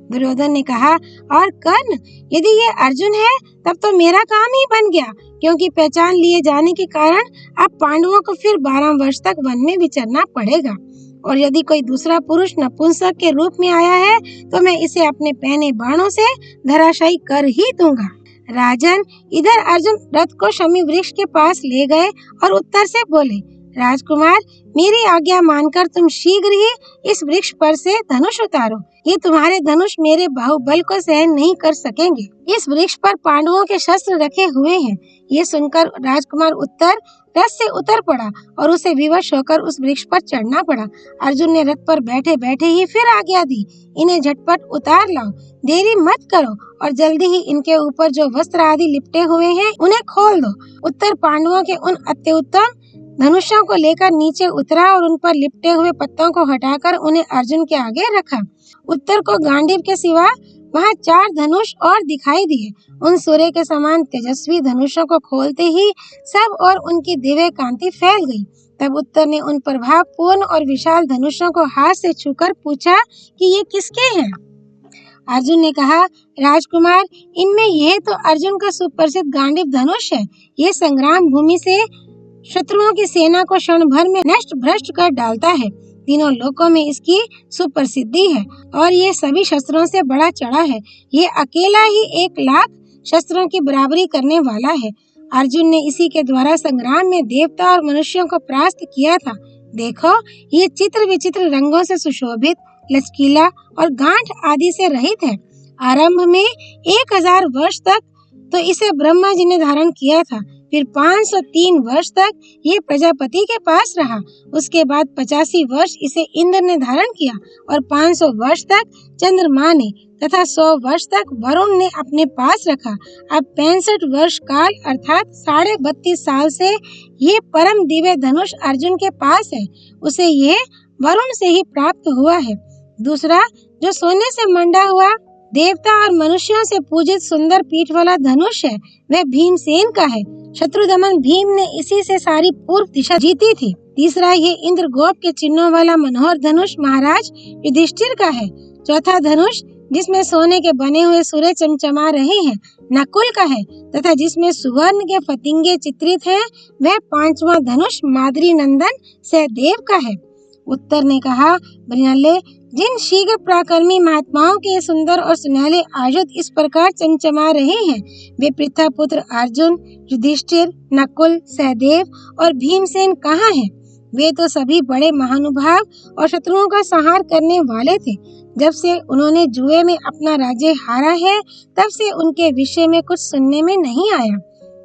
दुर्योधन ने कहा, और कर्ण, यदि ये अर्जुन है तब तो मेरा काम ही बन गया, क्योंकि पहचान लिए जाने के कारण अब पांडवों को फिर 12 वर्ष तक वन में विचरना पड़ेगा। और यदि कोई दूसरा पुरुष नपुंसक के रूप में आया है तो मैं इसे अपने पहने बाणों से धराशायी कर ही दूंगा। राजन, इधर अर्जुन रथ को शमी वृक्ष के पास ले गए और उत्तर से बोले, राजकुमार, मेरी आज्ञा मानकर तुम शीघ्र ही इस वृक्ष पर से धनुष उतारो। ये तुम्हारे धनुष मेरे बाहुबल को सहन नहीं कर सकेंगे। इस वृक्ष पर पांडवों के शस्त्र रखे हुए हैं। ये सुनकर राजकुमार उत्तर रथ से उतर पड़ा और उसे विवश होकर उस वृक्ष पर चढ़ना पड़ा। अर्जुन ने रथ पर बैठे बैठे ही फिर आज्ञा दी, इन्हें झटपट उतार लाओ, देरी मत करो और जल्दी ही इनके ऊपर जो वस्त्र आदि लिपटे हुए हैं उन्हें खोल दो। उत्तर पांडवों के उन अत्युत्तम धनुषों को लेकर नीचे उतरा और उन पर लिपटे हुए पत्तों को हटाकर उन्हें अर्जुन के आगे रखा। उत्तर को गांडीव के सिवा वहाँ 4 धनुष और दिखाई दिए। उन सूर्य के समान तेजस्वी धनुषों को खोलते ही सब और उनकी दिव्य कांति फैल गई। तब उत्तर ने उन प्रभावपूर्ण और विशाल धनुषों को हाथ से छूकर पूछा कि ये किसके हैं? अर्जुन ने कहा, राजकुमार, इनमें यह तो अर्जुन का सुप्रसिद्ध गांडीव धनुष है। ये संग्राम भूमि से शत्रुओं की सेना को क्षण भर में नष्ट भ्रष्ट कर डालता है। तीनों लोकों में इसकी सुप्रसिद्धि है और ये सभी शस्त्रों से बड़ा चढ़ा है। ये अकेला ही 1 लाख शस्त्रों की बराबरी करने वाला है। अर्जुन ने इसी के द्वारा संग्राम में देवता और मनुष्यों को परास्त किया था। देखो, ये चित्र विचित्र रंगों से सुशोभित, लचकीला और गांठ आदि से रहित है। आरंभ में 1000 वर्ष तक तो इसे ब्रह्मा जी ने धारण किया था। फिर 503 वर्ष तक ये प्रजापति के पास रहा। उसके बाद 85 वर्ष इसे इंद्र ने धारण किया और 500 वर्ष तक चंद्रमा ने तथा 100 वर्ष तक वरुण ने अपने पास रखा। अब 65 वर्ष काल अर्थात 32.5 साल से ये परम दिव्य धनुष अर्जुन के पास है। उसे ये वरुण से ही प्राप्त हुआ है। दूसरा जो सोने से मंडा हुआ देवता और मनुष्यों से पूजित सुंदर पीठ वाला धनुष है, वह भीमसेन का है। शत्रुदमन भीम ने इसी से सारी पूर्व दिशा जीती थी। तीसरा ये इंद्र गोप के चिन्हों वाला मनोहर धनुष महाराज युधिष्ठिर का है। चौथा धनुष जिसमें सोने के बने हुए सूर्य चमचमा रहे हैं, नकुल का है तथा जिसमें सुवर्ण के फतिंगे चित्रित हैं, वह 5वां धनुष माद्री नंदन सहदेव का है। उत्तर ने कहा, मृणाले, जिन शीघ्र पराक्रमी महात्माओं के सुंदर और सुनहले आयुध इस प्रकार चमचमा रहे हैं, वे पृथा पुत्र अर्जुन, युधिष्ठिर, नकुल, सहदेव और भीमसेन कहाँ हैं? वे तो सभी बड़े महानुभाव और शत्रुओं का संहार करने वाले थे। जब से उन्होंने जुए में अपना राज्य हारा है, तब से उनके विषय में कुछ सुनने में नहीं आया।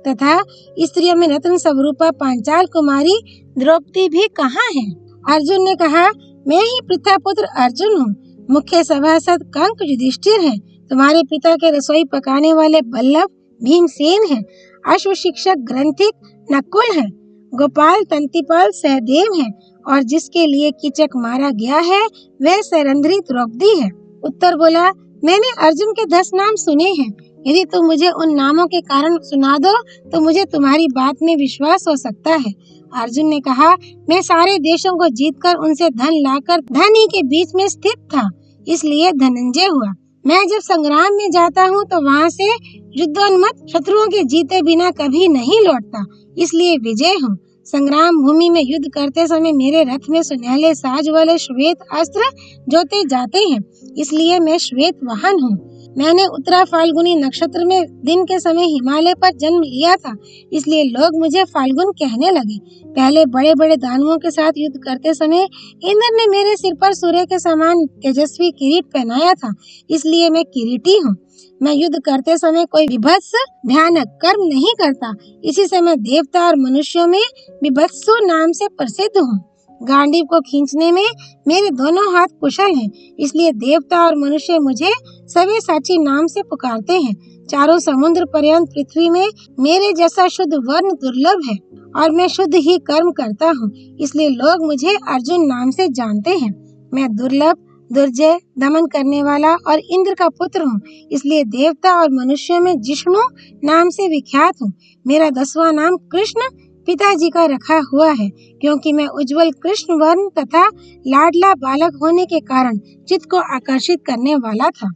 तथा स्त्रियों में रत्न स्वरूपा पांचाल कुमारी द्रौपदी भी कहाँ है? अर्जुन ने कहा, मैं ही पृथा पुत्र अर्जुन हूँ। मुख्य सभासद कंक युधिष्ठिर हैं। तुम्हारे पिता के रसोई पकाने वाले बल्लभ भीमसेन हैं। अश्व शिक्षक ग्रंथिक नकुल हैं। गोपाल तंतिपाल सहदेव हैं और जिसके लिए कीचक मारा गया है वह सरंध्री द्रौपदी है। उत्तर बोला, मैंने अर्जुन के 10 नाम सुने हैं। यदि तुम मुझे उन नामों के कारण सुना दो तो मुझे तुम्हारी बात में विश्वास हो सकता है। अर्जुन ने कहा, मैं सारे देशों को जीतकर उनसे धन लाकर धनी के बीच में स्थित था, इसलिए धनंजय हुआ। मैं जब संग्राम में जाता हूँ तो वहाँ से युद्धोन्मत्त शत्रुओं के जीते बिना कभी नहीं लौटता, इसलिए विजय हूँ। संग्राम भूमि में युद्ध करते समय मेरे रथ में सुनहले साज वाले श्वेत अस्त्र जोते जाते हैं, इसलिए मैं श्वेत वाहन हूँ। मैंने उत्तरा फाल्गुनी नक्षत्र में दिन के समय हिमालय पर जन्म लिया था, इसलिए लोग मुझे फाल्गुन कहने लगे। पहले बड़े बड़े दानवों के साथ युद्ध करते समय इंद्र ने मेरे सिर पर सूर्य के समान तेजस्वी किरीट पहनाया था, इसलिए मैं किरीटी हूँ। मैं युद्ध करते समय कोई विभत्स भयानक कर्म नहीं करता, इसी से मैं देवता और मनुष्यों में विभत्सु नाम से प्रसिद्ध हूँ। गांडीव को खींचने में मेरे दोनों हाथ कुशल हैं, इसलिए देवता और मनुष्य मुझे सव्यसाची नाम से पुकारते हैं। चारों समुद्र पर्यंत पृथ्वी में मेरे जैसा शुद्ध वर्ण दुर्लभ है और मैं शुद्ध ही कर्म करता हूँ, इसलिए लोग मुझे अर्जुन नाम से जानते हैं। मैं दुर्लभ, दुर्जय, दमन करने वाला और इंद्र का पुत्र हूँ, इसलिए देवता और मनुष्यों में जिष्णु नाम से विख्यात हूँ। मेरा 10वां नाम कृष्ण पिताजी का रखा हुआ है, क्योंकि मैं उज्जवल कृष्ण वर्ण तथा लाडला बालक होने के कारण चित्त को आकर्षित करने वाला था।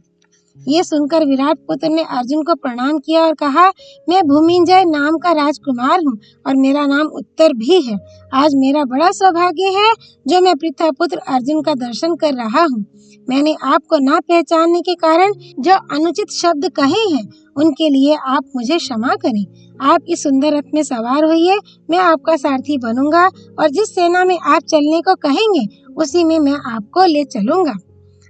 ये सुनकर विराट पुत्र ने अर्जुन को प्रणाम किया और कहा, मैं भूमिंजय नाम का राजकुमार हूँ और मेरा नाम उत्तर भी है। आज मेरा बड़ा सौभाग्य है जो मैं पृथा पुत्र अर्जुन का दर्शन कर रहा हूँ। मैंने आपको ना पहचानने के कारण जो अनुचित शब्द कहे हैं उनके लिए आप मुझे क्षमा करें। आप इस सुंदर रथ में सवार होइए, मैं आपका सारथी बनूंगा और जिस सेना में आप चलने को कहेंगे उसी में मैं आपको ले चलूंगा।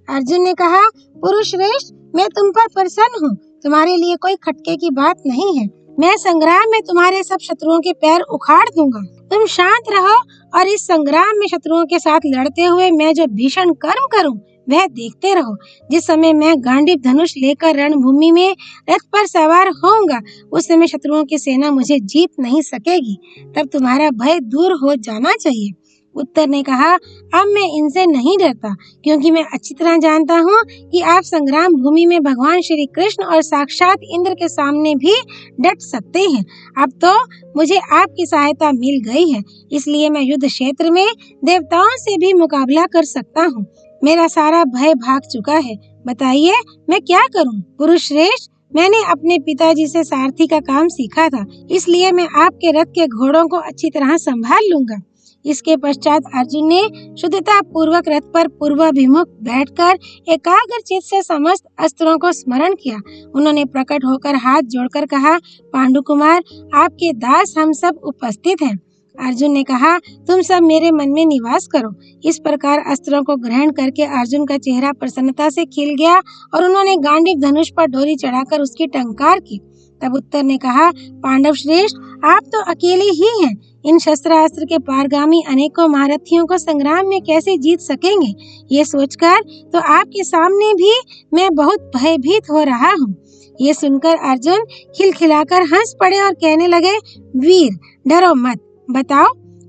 अर्जुन ने कहा, पुरुष श्रेष्ठ, मैं तुम पर प्रसन्न हूँ। तुम्हारे लिए कोई खटके की बात नहीं है। मैं संग्राम में तुम्हारे सब शत्रुओं के पैर उखाड़ दूंगा। तुम शांत रहो और इस संग्राम में शत्रुओं के साथ लड़ते हुए मैं जो भीषण कर्म करूं वह देखते रहो। जिस समय मैं गांडीव धनुष लेकर रणभूमि में रथ पर सवार होऊंगा उस समय शत्रुओं की सेना मुझे जीत नहीं सकेगी। तब तुम्हारा भय दूर हो जाना चाहिए। उत्तर ने कहा, अब मैं इनसे नहीं डरता क्योंकि मैं अच्छी तरह जानता हूँ कि आप संग्राम भूमि में भगवान श्री कृष्ण और साक्षात इंद्र के सामने भी डट सकते हैं। अब तो मुझे आपकी सहायता मिल गई है, इसलिए मैं युद्ध क्षेत्र में देवताओं से भी मुकाबला कर सकता हूँ। मेरा सारा भय भाग चुका है। बताइए मैं क्या करूँ? पुरुष श्रेष्ठ, मैंने अपने पिताजी से सारथी का काम सीखा था, इसलिए मैं आपके रथ के घोड़ों को अच्छी तरह संभाल लूंगा। इसके पश्चात अर्जुन ने शुद्धता पूर्वक रथ पर पूर्वाभिमुख बैठकर एकाग्र चित्त से समस्त अस्त्रों को स्मरण किया। उन्होंने प्रकट होकर हाथ जोड़कर कहा, पांडु कुमार, आपके दास हम सब उपस्थित हैं। अर्जुन ने कहा, तुम सब मेरे मन में निवास करो। इस प्रकार अस्त्रों को ग्रहण करके अर्जुन का चेहरा प्रसन्नता से खिल गया और उन्होंने गांडीव धनुष पर डोरी चढ़ाकर उसकी टंकार की। तब उत्तर ने कहा, पांडव श्रेष्ठ, आप तो अकेले ही हैं। इन शस्त्रास्त्र के पारगामी अनेकों महारथियों को संग्राम में कैसे जीत सकेंगे? ये सोचकर तो आपके सामने भी मैं बहुत भयभीत हो रहा हूँ। ये सुनकर अर्जुन खिलखिलाकर हंस पड़े और कहने लगे, वीर, डरो मत। बताओ,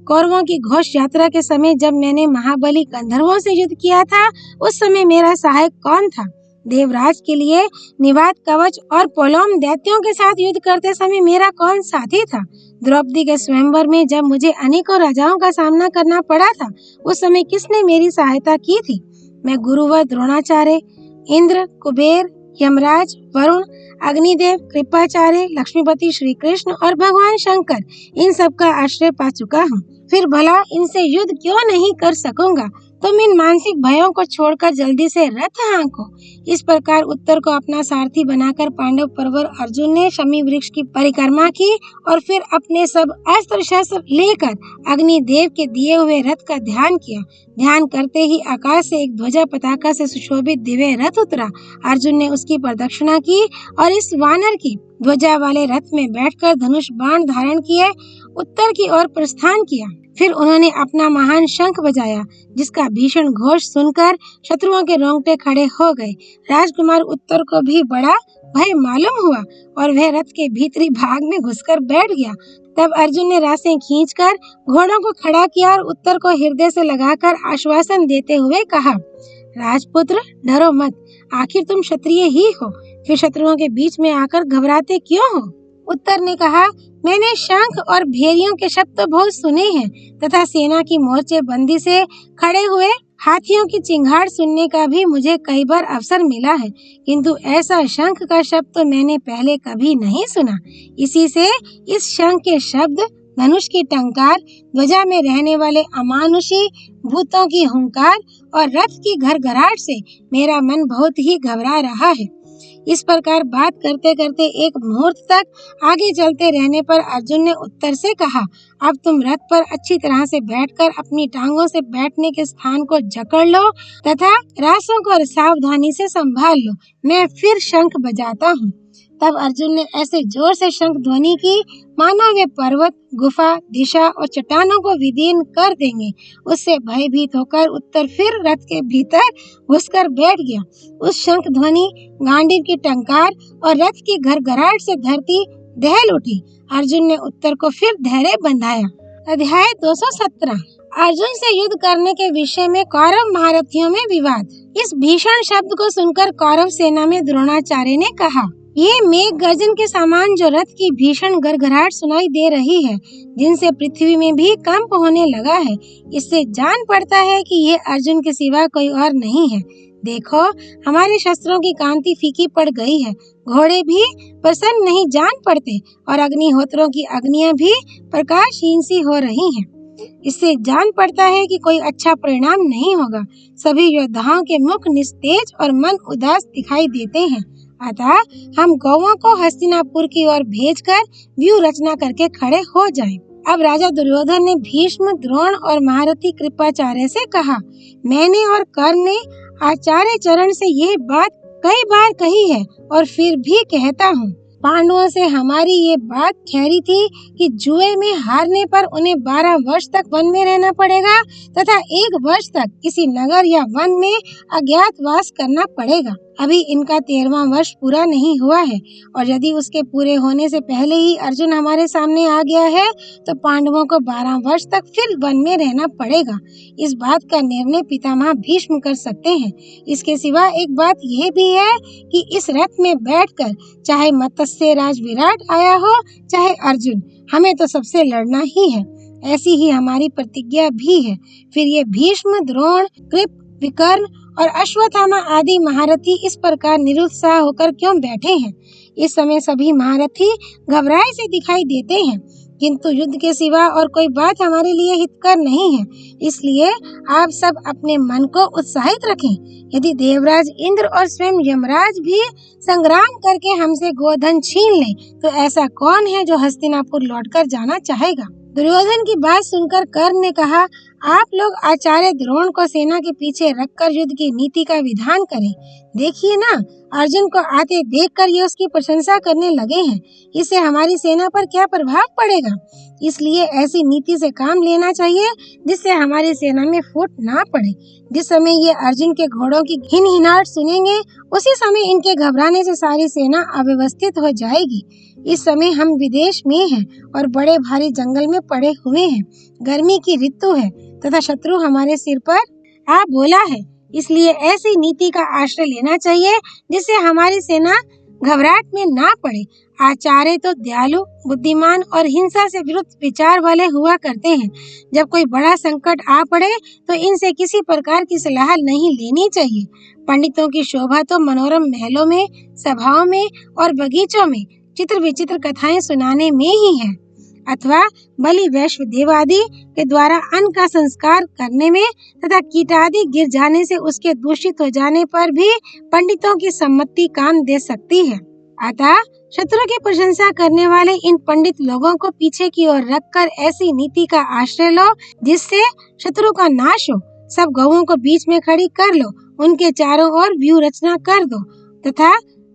कौरवों की घोष यात्रा के समय जब मैंने महाबली गंधर्वों से युद्ध किया था उस समय मेरा सहायक कौन था? देवराज के लिए निवात कवच और पोलोम दैत्यों के साथ युद्ध करते समय मेरा कौन साथी था? द्रौपदी के स्वयंवर में जब मुझे अनेकों राजाओं का सामना करना पड़ा था उस समय किसने मेरी सहायता की थी? मैं गुरुवर द्रोणाचार्य, इंद्र, कुबेर, यमराज, वरुण, अग्निदेव, कृपाचार्य, लक्ष्मीपति श्री कृष्ण और भगवान शंकर, इन सब का आश्रय पा चुका हूँ। फिर भला इनसे युद्ध क्यों नहीं कर सकूंगा? तुम इन मानसिक भयों को छोड़कर जल्दी से रथ हाँको। इस प्रकार उत्तर को अपना सारथी बनाकर पांडव परवर अर्जुन ने शमी वृक्ष की परिक्रमा की और फिर अपने सब अस्त्र शस्त्र लेकर अग्निदेव के दिए हुए रथ का ध्यान किया। ध्यान करते ही आकाश से एक ध्वजा पताका से सुशोभित दिव्य रथ उतरा। अर्जुन ने उसकी प्रदक्षिणा की और इस वानर की ध्वजा वाले रथ में बैठकर धनुष बाण धारण किए उत्तर की ओर प्रस्थान किया। फिर उन्होंने अपना महान शंख बजाया जिसका भीषण घोष सुनकर शत्रुओं के रोंगटे खड़े हो गए। राजकुमार उत्तर को भी बड़ा भय मालूम हुआ और वह रथ के भीतरी भाग में घुसकर बैठ गया। तब अर्जुन ने रासें खींचकर घोड़ों को खड़ा किया और उत्तर को हृदय से लगाकर आश्वासन देते हुए कहा, राजपुत्र, डरो मत। आखिर तुम क्षत्रिय ही हो, फिर शत्रुओं के बीच में आकर घबराते क्यों हो? उत्तर ने कहा, मैंने शंख और भेरियों के शब्द तो बहुत सुने हैं तथा सेना की मोर्चे बंदी से खड़े हुए हाथियों की चिंगाड़ सुनने का भी मुझे कई बार अवसर मिला है, किंतु ऐसा शंख का शब्द तो मैंने पहले कभी नहीं सुना। इसी से इस शंख के शब्द, धनुष की टंकार, ध्वजा में रहने वाले अमानुषी भूतों की हुंकार और रथ की घरघराहट से मेरा मन बहुत ही घबरा रहा है। इस प्रकार बात करते करते एक मुहूर्त तक आगे चलते रहने पर अर्जुन ने उत्तर से कहा, अब तुम रथ पर अच्छी तरह से बैठकर अपनी टांगों से बैठने के स्थान को जकड़ लो तथा रासों को सावधानी से संभाल लो। मैं फिर शंख बजाता हूँ। तब अर्जुन ने ऐसे जोर से शंख ध्वनि की मानो वे पर्वत, गुफा, दिशा और चट्टानों को विदीर्ण कर देंगे। उससे भयभीत होकर उत्तर फिर रथ के भीतर घुसकर बैठ गया। उस शंख ध्वनि, गांडीव की टंकार और रथ की घरघराहट से धरती दहल उठी। अर्जुन ने उत्तर को फिर धैर्य बंधाया। अध्याय 217। अर्जुन से युद्ध करने के विषय में कौरव महारथियों में विवाद। इस भीषण शब्द को सुनकर कौरव सेना में द्रोणाचार्य ने कहा, ये मेघ गर्जन के समान जो रथ की भीषण गड़गड़ाहट सुनाई दे रही है, जिनसे पृथ्वी में भी कंप होने लगा है, इससे जान पड़ता है कि ये अर्जुन के सिवा कोई और नहीं है। देखो, हमारे शस्त्रों की कांति फीकी पड़ गई है, घोड़े भी प्रसन्न नहीं जान पड़ते और अग्निहोत्रों की अग्नियां भी प्रकाशहीन सी हो रही हैं। इससे जान पड़ता है कि कोई अच्छा परिणाम नहीं होगा। सभी योद्धाओं के मुख निस्तेज और मन उदास दिखाई देते हैं। अतः हम गौओं को हस्तिनापुर की ओर भेजकर व्यूह रचना करके खड़े हो जाएं। अब राजा दुर्योधन ने भीष्म, द्रोण और महारथी कृपाचार्य से कहा, मैंने और कर्ण ने आचार्य चरण से यह बात कई बार कही है और फिर भी कहता हूँ। पांडवों से हमारी ये बात ठहरी थी कि जुए में हारने पर उन्हें 12 वर्ष तक वन में रहना पड़ेगा तथा 1 वर्ष तक किसी नगर या वन में अज्ञातवास करना पड़ेगा। अभी इनका 13वां वर्ष पूरा नहीं हुआ है और यदि उसके पूरे होने से पहले ही अर्जुन हमारे सामने आ गया है तो पांडवों को 12 वर्ष तक फिर वन में रहना पड़ेगा। इस बात का निर्णय पितामह भीष्म कर सकते हैं। इसके सिवा एक बात यह भी है कि इस रथ में बैठकर चाहे मत्स्य राज विराट आया हो चाहे अर्जुन, हमें तो सबसे लड़ना ही है। ऐसी ही हमारी प्रतिज्ञा भी है। फिर ये भीष्म, द्रोण, कृप, विकर्ण और अश्वत्थामा आदि महारथी इस प्रकार निरुत्साह होकर क्यों बैठे हैं? इस समय सभी महारथी घबराए से दिखाई देते हैं, किंतु युद्ध के सिवा और कोई बात हमारे लिए हितकर नहीं है। इसलिए आप सब अपने मन को उत्साहित रखें। यदि देवराज इंद्र और स्वयं यमराज भी संग्राम करके हमसे गोधन छीन ले, तो ऐसा कौन है जो हस्तिनापुर लौटकर जाना चाहेगा? दुर्योधन की बात सुनकर कर्ण ने कहा, आप लोग आचार्य द्रोण को सेना के पीछे रखकर युद्ध की नीति का विधान करें। देखिए ना, अर्जुन को आते देखकर ये उसकी प्रशंसा करने लगे हैं। इससे हमारी सेना पर क्या प्रभाव पड़ेगा? इसलिए ऐसी नीति से काम लेना चाहिए जिससे हमारी सेना में फूट ना पड़े। जिस समय ये अर्जुन के घोड़ों की हिनहिनाहट सुनेंगे, उसी समय इनके घबराने से सारी सेना अव्यवस्थित हो जाएगी। इस समय हम विदेश में हैं और बड़े भारी जंगल में पड़े हुए हैं। गर्मी की ऋतु है तथा शत्रु हमारे सिर पर आ बोला है। इसलिए ऐसी नीति का आश्रय लेना चाहिए जिससे हमारी सेना घबराहट में ना पड़े। आचार्य तो दयालु, बुद्धिमान और हिंसा से विरुद्ध विचार वाले हुआ करते हैं। जब कोई बड़ा संकट आ पड़े तो इनसे किसी प्रकार की सलाह नहीं लेनी चाहिए। पंडितों की शोभा तो मनोरम महलों में, सभाओं में और बगीचों में चित्र विचित्र कथाएं सुनाने में ही है, अथवा बलि वैश्व देव आदि के द्वारा अन्न का संस्कार करने में तथा कीट आदि गिर जाने से उसके दूषित हो जाने पर भी पंडितों की सम्मति काम दे सकती है। अतः शत्रु की प्रशंसा करने वाले इन पंडित लोगों को पीछे की ओर रखकर ऐसी नीति का आश्रय लो जिससे शत्रु का नाश हो। सब गौओं को बीच में खड़ी कर लो, उनके चारों ओर व्यूह रचना कर दो तथा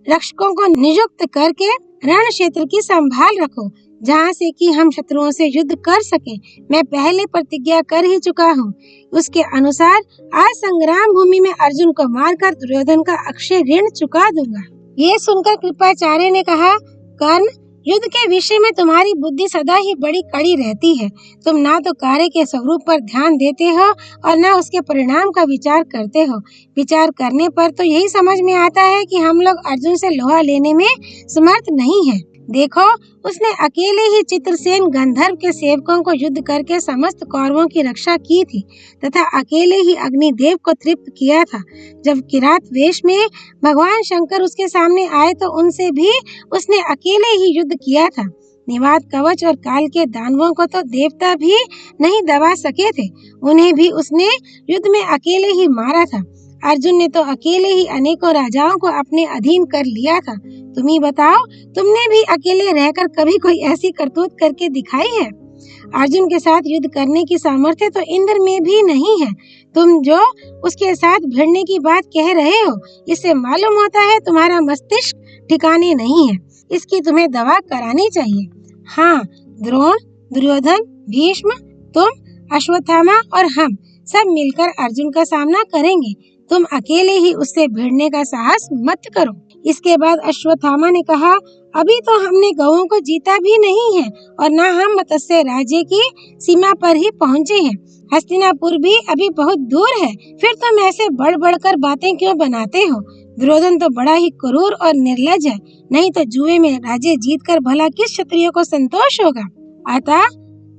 रक्षकों को नियुक्त करके रण क्षेत्र की संभाल रखो, जहाँ से कि हम शत्रुओं से युद्ध कर सके। मैं पहले प्रतिज्ञा कर ही चुका हूँ। उसके अनुसार आज संग्राम भूमि में अर्जुन को मारकर दुर्योधन का अक्षय ऋण चुका दूंगा। ये सुनकर कृपाचार्य ने कहा, कर्ण, युद्ध के विषय में तुम्हारी बुद्धि सदा ही बड़ी कड़ी रहती है। तुम ना तो कार्य के स्वरूप पर ध्यान देते हो और ना उसके परिणाम का विचार करते हो। विचार करने पर तो यही समझ में आता है कि हम लोग अर्जुन से लोहा लेने में समर्थ नहीं हैं। देखो, उसने अकेले ही चित्रसेन गंधर्व के सेवकों को युद्ध करके समस्त कौरवों की रक्षा की थी तथा अकेले ही अग्निदेव को तृप्त किया था। जब किरात वेश में भगवान शंकर उसके सामने आए तो उनसे भी उसने अकेले ही युद्ध किया था। निवात कवच और काल के दानवों को तो देवता भी नहीं दबा सके थे, उन्हें भी उसने युद्ध में अकेले ही मारा था। अर्जुन ने तो अकेले ही अनेकों राजाओं को अपने अधीन कर लिया था। तुम ही बताओ, तुमने भी अकेले रहकर कभी कोई ऐसी करतूत करके दिखाई है? अर्जुन के साथ युद्ध करने की सामर्थ्य तो इंद्र में भी नहीं है। तुम जो उसके साथ भिड़ने की बात कह रहे हो, इससे मालूम होता है तुम्हारा मस्तिष्क ठिकाने नहीं है। इसकी तुम्हें दवा करानी चाहिए। हाँ, द्रोण, दुर्योधन, भीष्म, तुम, अश्वत्थामा और हम सब मिलकर अर्जुन का सामना करेंगे। तुम अकेले ही उससे भिड़ने का साहस मत करो। इसके बाद अश्वत्थामा ने कहा, अभी तो हमने गौओं को जीता भी नहीं है और न हम मत्स्य राज्य की सीमा पर ही पहुँचे हैं। हस्तिनापुर भी अभी बहुत दूर है। फिर तुम ऐसे बढ़ बढ़कर बातें क्यों बनाते हो? दुर्योधन तो बड़ा ही क्रूर और निर्लज है, नहीं तो जुए में राज्य जीतकर भला किस क्षत्रिय को संतोष होगा। अतः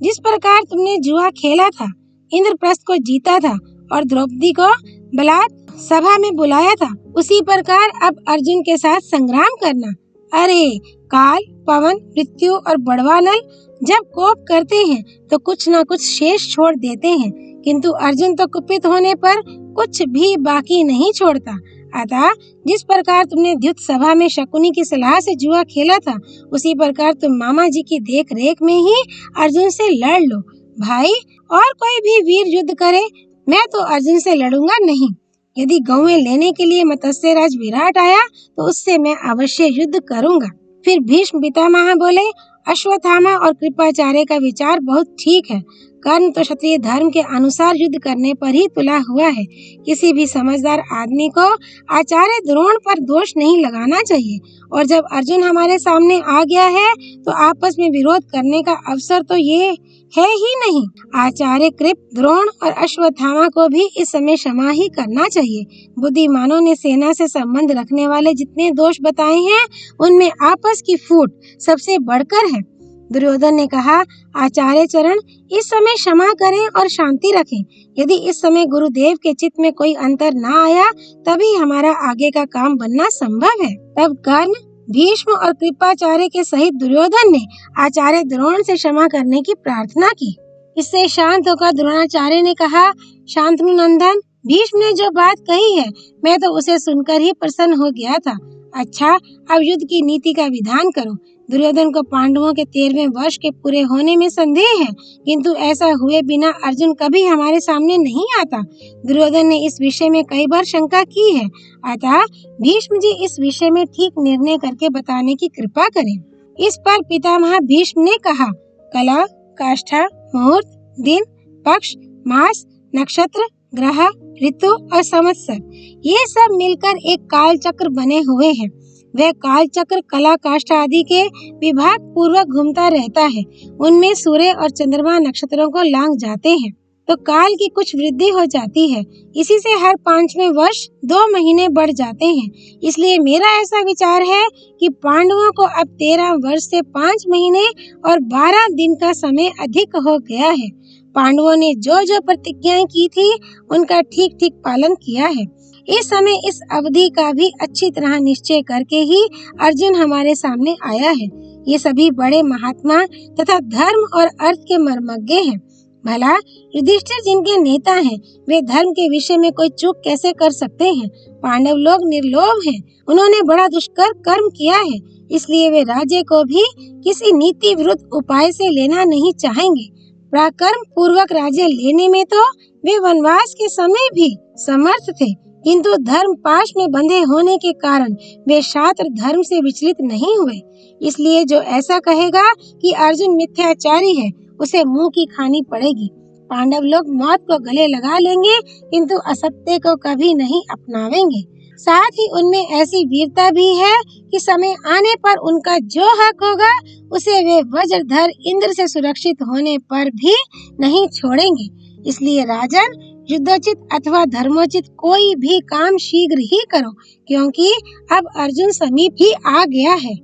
जिस प्रकार तुमने जुआ खेला था, इंद्रप्रस्थ को जीता था और द्रौपदी को बलात् सभा में बुलाया था, उसी प्रकार अब अर्जुन के साथ संग्राम करना। अरे काल, पवन, मृत्यु और बड़वानल जब कोप करते हैं तो कुछ न कुछ शेष छोड़ देते हैं, किंतु अर्जुन तो कुपित होने पर कुछ भी बाकी नहीं छोड़ता। अतः जिस प्रकार तुमने द्युत सभा में शकुनी की सलाह से जुआ खेला था, उसी प्रकार तुम मामा जी की देख रेख में ही अर्जुन से लड़ लो। भाई, और कोई भी वीर युद्ध करे, मैं तो अर्जुन से लड़ूंगा नहीं। यदि गौएं लेने के लिए मत्स्यराज विराट आया तो उससे मैं अवश्य युद्ध करूंगा। फिर भीष्म पितामह बोले, अश्वत्थामा और कृपाचार्य का विचार बहुत ठीक है। कर्ण तो क्षत्रिय धर्म के अनुसार युद्ध करने पर ही तुला हुआ है। किसी भी समझदार आदमी को आचार्य द्रोण पर दोष नहीं लगाना चाहिए, और जब अर्जुन हमारे सामने आ गया है तो आपस में विरोध करने का अवसर तो ये है ही नहीं। आचार्य कृप, द्रोण और अश्वत्थामा को भी इस समय क्षमा ही करना चाहिए। बुद्धिमानों ने सेना से संबंध रखने वाले जितने दोष बताए हैं, उनमें आपस की फूट सबसे बढ़कर है। दुर्योधन ने कहा, आचार्य चरण, इस समय क्षमा करें और शांति रखें। यदि इस समय गुरुदेव के चित्त में कोई अंतर न आया, तभी हमारा आगे का काम बनना संभव है। तब कर्ण, भीष्म और कृपाचार्य के सहित दुर्योधन ने आचार्य द्रोण से क्षमा करने की प्रार्थना की। इससे शांत होकर द्रोणाचार्य ने कहा, शांतनु नंदन, भीष्म ने जो बात कही है, मैं तो उसे सुनकर ही प्रसन्न हो गया था। अच्छा, अब युद्ध की नीति का विधान करो। दुर्योधन को पांडवों के 13वें वर्ष के पूरे होने में संदेह है, किंतु ऐसा हुए बिना अर्जुन कभी हमारे सामने नहीं आता। दुर्योधन ने इस विषय में कई बार शंका की है, अतः भीष्म जी इस विषय में ठीक निर्णय करके बताने की कृपा करें। इस पर पितामह भीष्म ने कहा, कला, काष्ठा, मुहूर्त, दिन, पक्ष, मास, नक्षत्र, ग्रह, ऋतु और संवत्सर, ये सब मिलकर एक काल चक्र बने हुए हैं। वह काल चक्र कला, काष्ठा आदि के विभाग पूर्वक घूमता रहता है। उनमें सूर्य और चंद्रमा नक्षत्रों को लांघ जाते हैं, तो काल की कुछ वृद्धि हो जाती है। इसी से हर 5वें वर्ष 2 महीने बढ़ जाते हैं। इसलिए मेरा ऐसा विचार है कि पांडवों को अब 13 वर्ष से 5 महीने और 12 दिन का समय अधिक हो गया है। पांडवों ने जो जो प्रतिज्ञाएं की थी, उनका ठीक ठीक पालन किया है। इस समय इस अवधि का भी अच्छी तरह निश्चय करके ही अर्जुन हमारे सामने आया है। ये सभी बड़े महात्मा तथा धर्म और अर्थ के मर्मज्ञ हैं। भला युधिष्ठिर जिनके नेता हैं, वे धर्म के विषय में कोई चूक कैसे कर सकते हैं? पांडव लोग निर्लोभ हैं, उन्होंने बड़ा दुष्कर कर्म किया है, इसलिए वे राज्य को भी किसी नीति विरुद्ध उपाय से लेना नहीं चाहेंगे। पराक्रम पूर्वक राज्य लेने में तो वे वनवास के समय भी समर्थ थे, किंतु धर्म पाश में बंधे होने के कारण वे शास्त्र धर्म से विचलित नहीं हुए। इसलिए जो ऐसा कहेगा कि अर्जुन मिथ्याचारी है, उसे मुंह की खानी पड़ेगी। पांडव लोग मौत को गले लगा लेंगे, किंतु असत्य को कभी नहीं अपनावेंगे। साथ ही उनमें ऐसी वीरता भी है कि समय आने पर उनका जो हक होगा, उसे वे वज्रधर इंद्र से सुरक्षित होने पर भी नहीं छोड़ेंगे। इसलिए राजन, युद्धोचित अथवा धर्मोचित कोई भी काम शीघ्र ही करो, क्योंकि अब अर्जुन समीप ही आ गया है।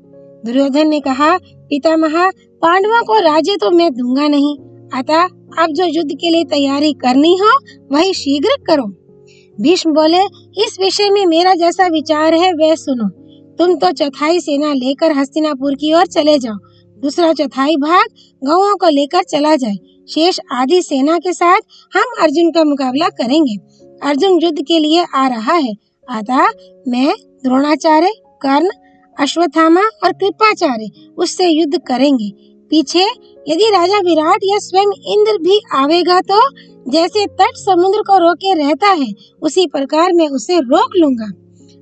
दुर्योधन ने कहा, पितामह, पांडवों को राज्य तो मैं दूंगा नहीं, अतः अब जो युद्ध के लिए तैयारी करनी हो वही शीघ्र करो। भीष्म बोले, इस विषय में मेरा जैसा विचार है वह सुनो। तुम तो चौथाई सेना लेकर हस्तिनापुर की ओर चले जाओ, दूसरा चौथाई भाग गौओं को लेकर चला जाए। शेष आधी सेना के साथ हम अर्जुन का मुकाबला करेंगे। अर्जुन युद्ध के लिए आ रहा है, अतः मैं, द्रोणाचार्य, कर्ण, अश्वत्थामा और कृपाचार्य उससे युद्ध करेंगे। पीछे यदि राजा विराट या स्वयं इंद्र भी आवेगा तो जैसे तट समुद्र को रोके रहता है, उसी प्रकार मैं उसे रोक लूंगा।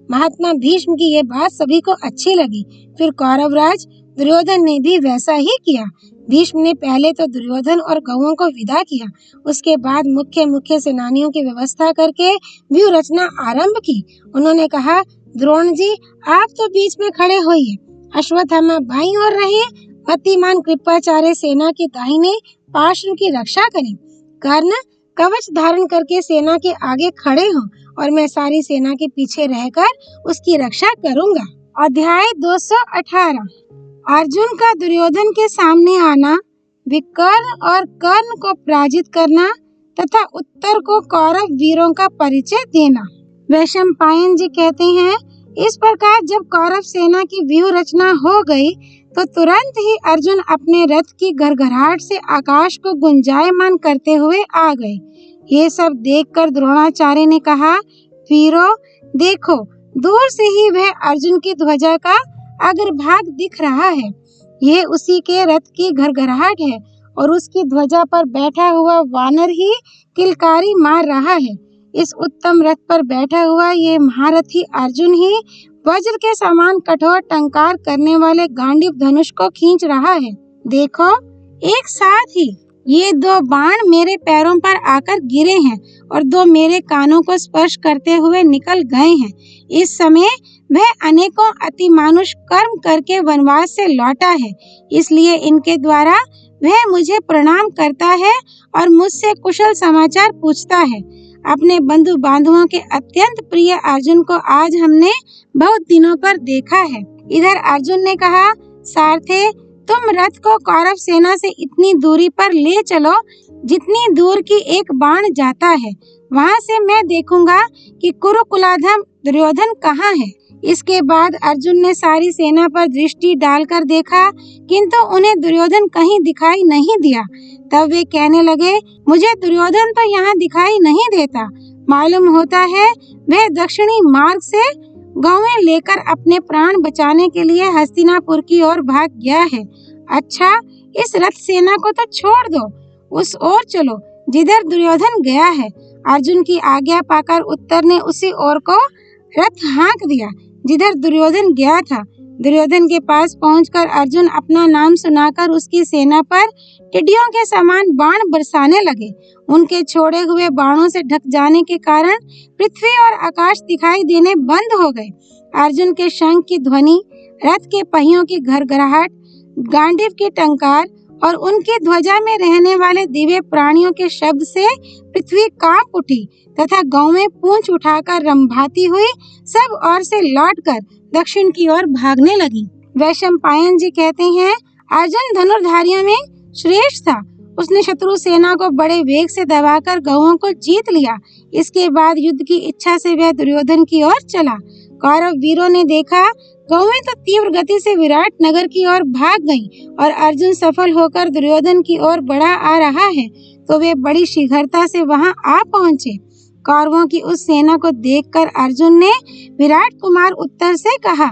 महात्मा भीष्म की ये बात सभी को अच्छी लगी। फिर कौरवराज दुर्योधन ने भी वैसा ही किया। भीष्म ने पहले तो दुर्योधन और गौओं को विदा किया, उसके बाद मुख्य मुख्य सेनानियों की व्यवस्था करके व्यूह रचना आरंभ की। उन्होंने कहा, द्रोण जी, आप तो बीच में खड़े होइए, अश्वत्थामा बाईं ओर रहे, मतिमान कृपाचार्य सेना के दाहिने पार्श्व की रक्षा करें, कर्ण कवच धारण करके सेना के आगे खड़े हों और मैं सारी सेना के पीछे रहकर उसकी रक्षा करूंगा। अध्याय 218। अर्जुन का दुर्योधन के सामने आना, विकर्ण और कर्ण को पराजित करना तथा उत्तर को कौरव वीरों का परिचय देना। वैशंपायन जी कहते हैं, इस प्रकार जब कौरव सेना की व्यूह रचना हो गई तो तुरंत ही अर्जुन अपने रथ की घरघराहट से आकाश को गुंजायमान करते हुए आ गए। ये सब देखकर द्रोणाचार्य ने कहा, वीरों देखो, दूर से ही वह अर्जुन की ध्वजा का अग्रभाग दिख रहा है। ये उसी के रथ की घरघराहट है और उसकी ध्वजा पर बैठा हुआ वानर ही किलकारी मार रहा है। इस उत्तम रथ पर बैठा हुआ ये महारथी अर्जुन ही वज्र के समान कठोर टंकार करने वाले गांडीव धनुष को खींच रहा है। देखो, एक साथ ही ये 2 बाण मेरे पैरों पर आकर गिरे हैं और 2 मेरे कानों को स्पर्श करते हुए निकल गए हैं। इस समय वह अनेकों अतिमानुष कर्म करके वनवास से लौटा है, इसलिए इनके द्वारा वह मुझे प्रणाम करता है और मुझसे कुशल समाचार पूछता है। अपने बंधु बांधवों के अत्यंत प्रिय अर्जुन को आज हमने बहुत दिनों पर देखा है। इधर अर्जुन ने कहा, सारथे, तुम रथ को कौरव सेना से इतनी दूरी पर ले चलो जितनी दूर की एक बाण जाता है। वहां से मैं देखूंगा कि कुरुकुलाधम दुर्योधन कहाँ है। इसके बाद अर्जुन ने सारी सेना पर दृष्टि डालकर देखा, किंतु उन्हें दुर्योधन कहीं दिखाई नहीं दिया। तब वे कहने लगे, मुझे दुर्योधन तो यहाँ दिखाई नहीं देता। मालूम होता है वह दक्षिणी मार्ग से गौएं लेकर अपने प्राण बचाने के लिए हस्तिनापुर की ओर भाग गया है। अच्छा, इस रथ सेना को तो छोड़ दो, उस ओर चलो जिधर दुर्योधन गया है। अर्जुन की आज्ञा पाकर उत्तर ने उसी ओर को रथ हाँक दिया जिधर दुर्योधन गया था। दुर्योधन के पास पहुंचकर अर्जुन अपना नाम सुनाकर उसकी सेना पर टिड्डियों के समान बाण बरसाने लगे। उनके छोड़े हुए बाणों से ढक जाने के कारण पृथ्वी और आकाश दिखाई देने बंद हो गए। अर्जुन के शंख की ध्वनि, रथ के पहियों की घरघराहट, गांडीव की टंकार और उनकी ध्वजा में रहने वाले दिव्य प्राणियों के शब्द से पृथ्वी कांप उठी तथा गौएं पूंछ उठाकर रंभाती हुई सब ओर से लौटकर दक्षिण की ओर भागने लगी। वैशंपायन जी कहते हैं, अर्जुन धनुर्धारियों में श्रेष्ठ था। उसने शत्रु सेना को बड़े वेग से दबाकर गौओं को जीत लिया। इसके बाद युद्ध की इच्छा से वह दुर्योधन की ओर चला। कौरव वीरों ने देखा गौएं तो तीव्र गति से विराट नगर की ओर भाग गईं और अर्जुन सफल होकर दुर्योधन की ओर बढ़ा आ रहा है तो वे बड़ी शीघ्रता से वहां आ पहुंचे। कौरवों की उस सेना को देखकर अर्जुन ने विराट कुमार उत्तर से कहा,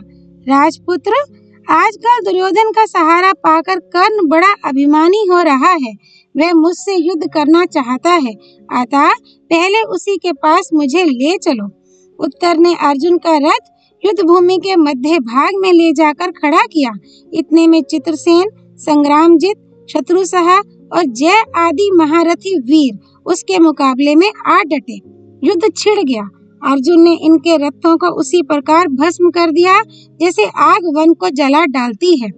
राजपुत्र, आजकल दुर्योधन का सहारा पाकर कर्ण बड़ा अभिमानी हो रहा है। वह मुझसे युद्ध करना चाहता है, अतः पहले उसी के पास मुझे ले चलो। उत्तर ने अर्जुन का रथ युद्ध भूमि के मध्य भाग में ले जाकर खड़ा किया। इतने में चित्रसेन, संग्रामजित, शत्रुसहा और जय आदि महारथी वीर उसके मुकाबले में आ डटे। युद्ध छिड़ गया। अर्जुन ने इनके रथों को उसी प्रकार भस्म कर दिया जैसे आग वन को जला डालती है।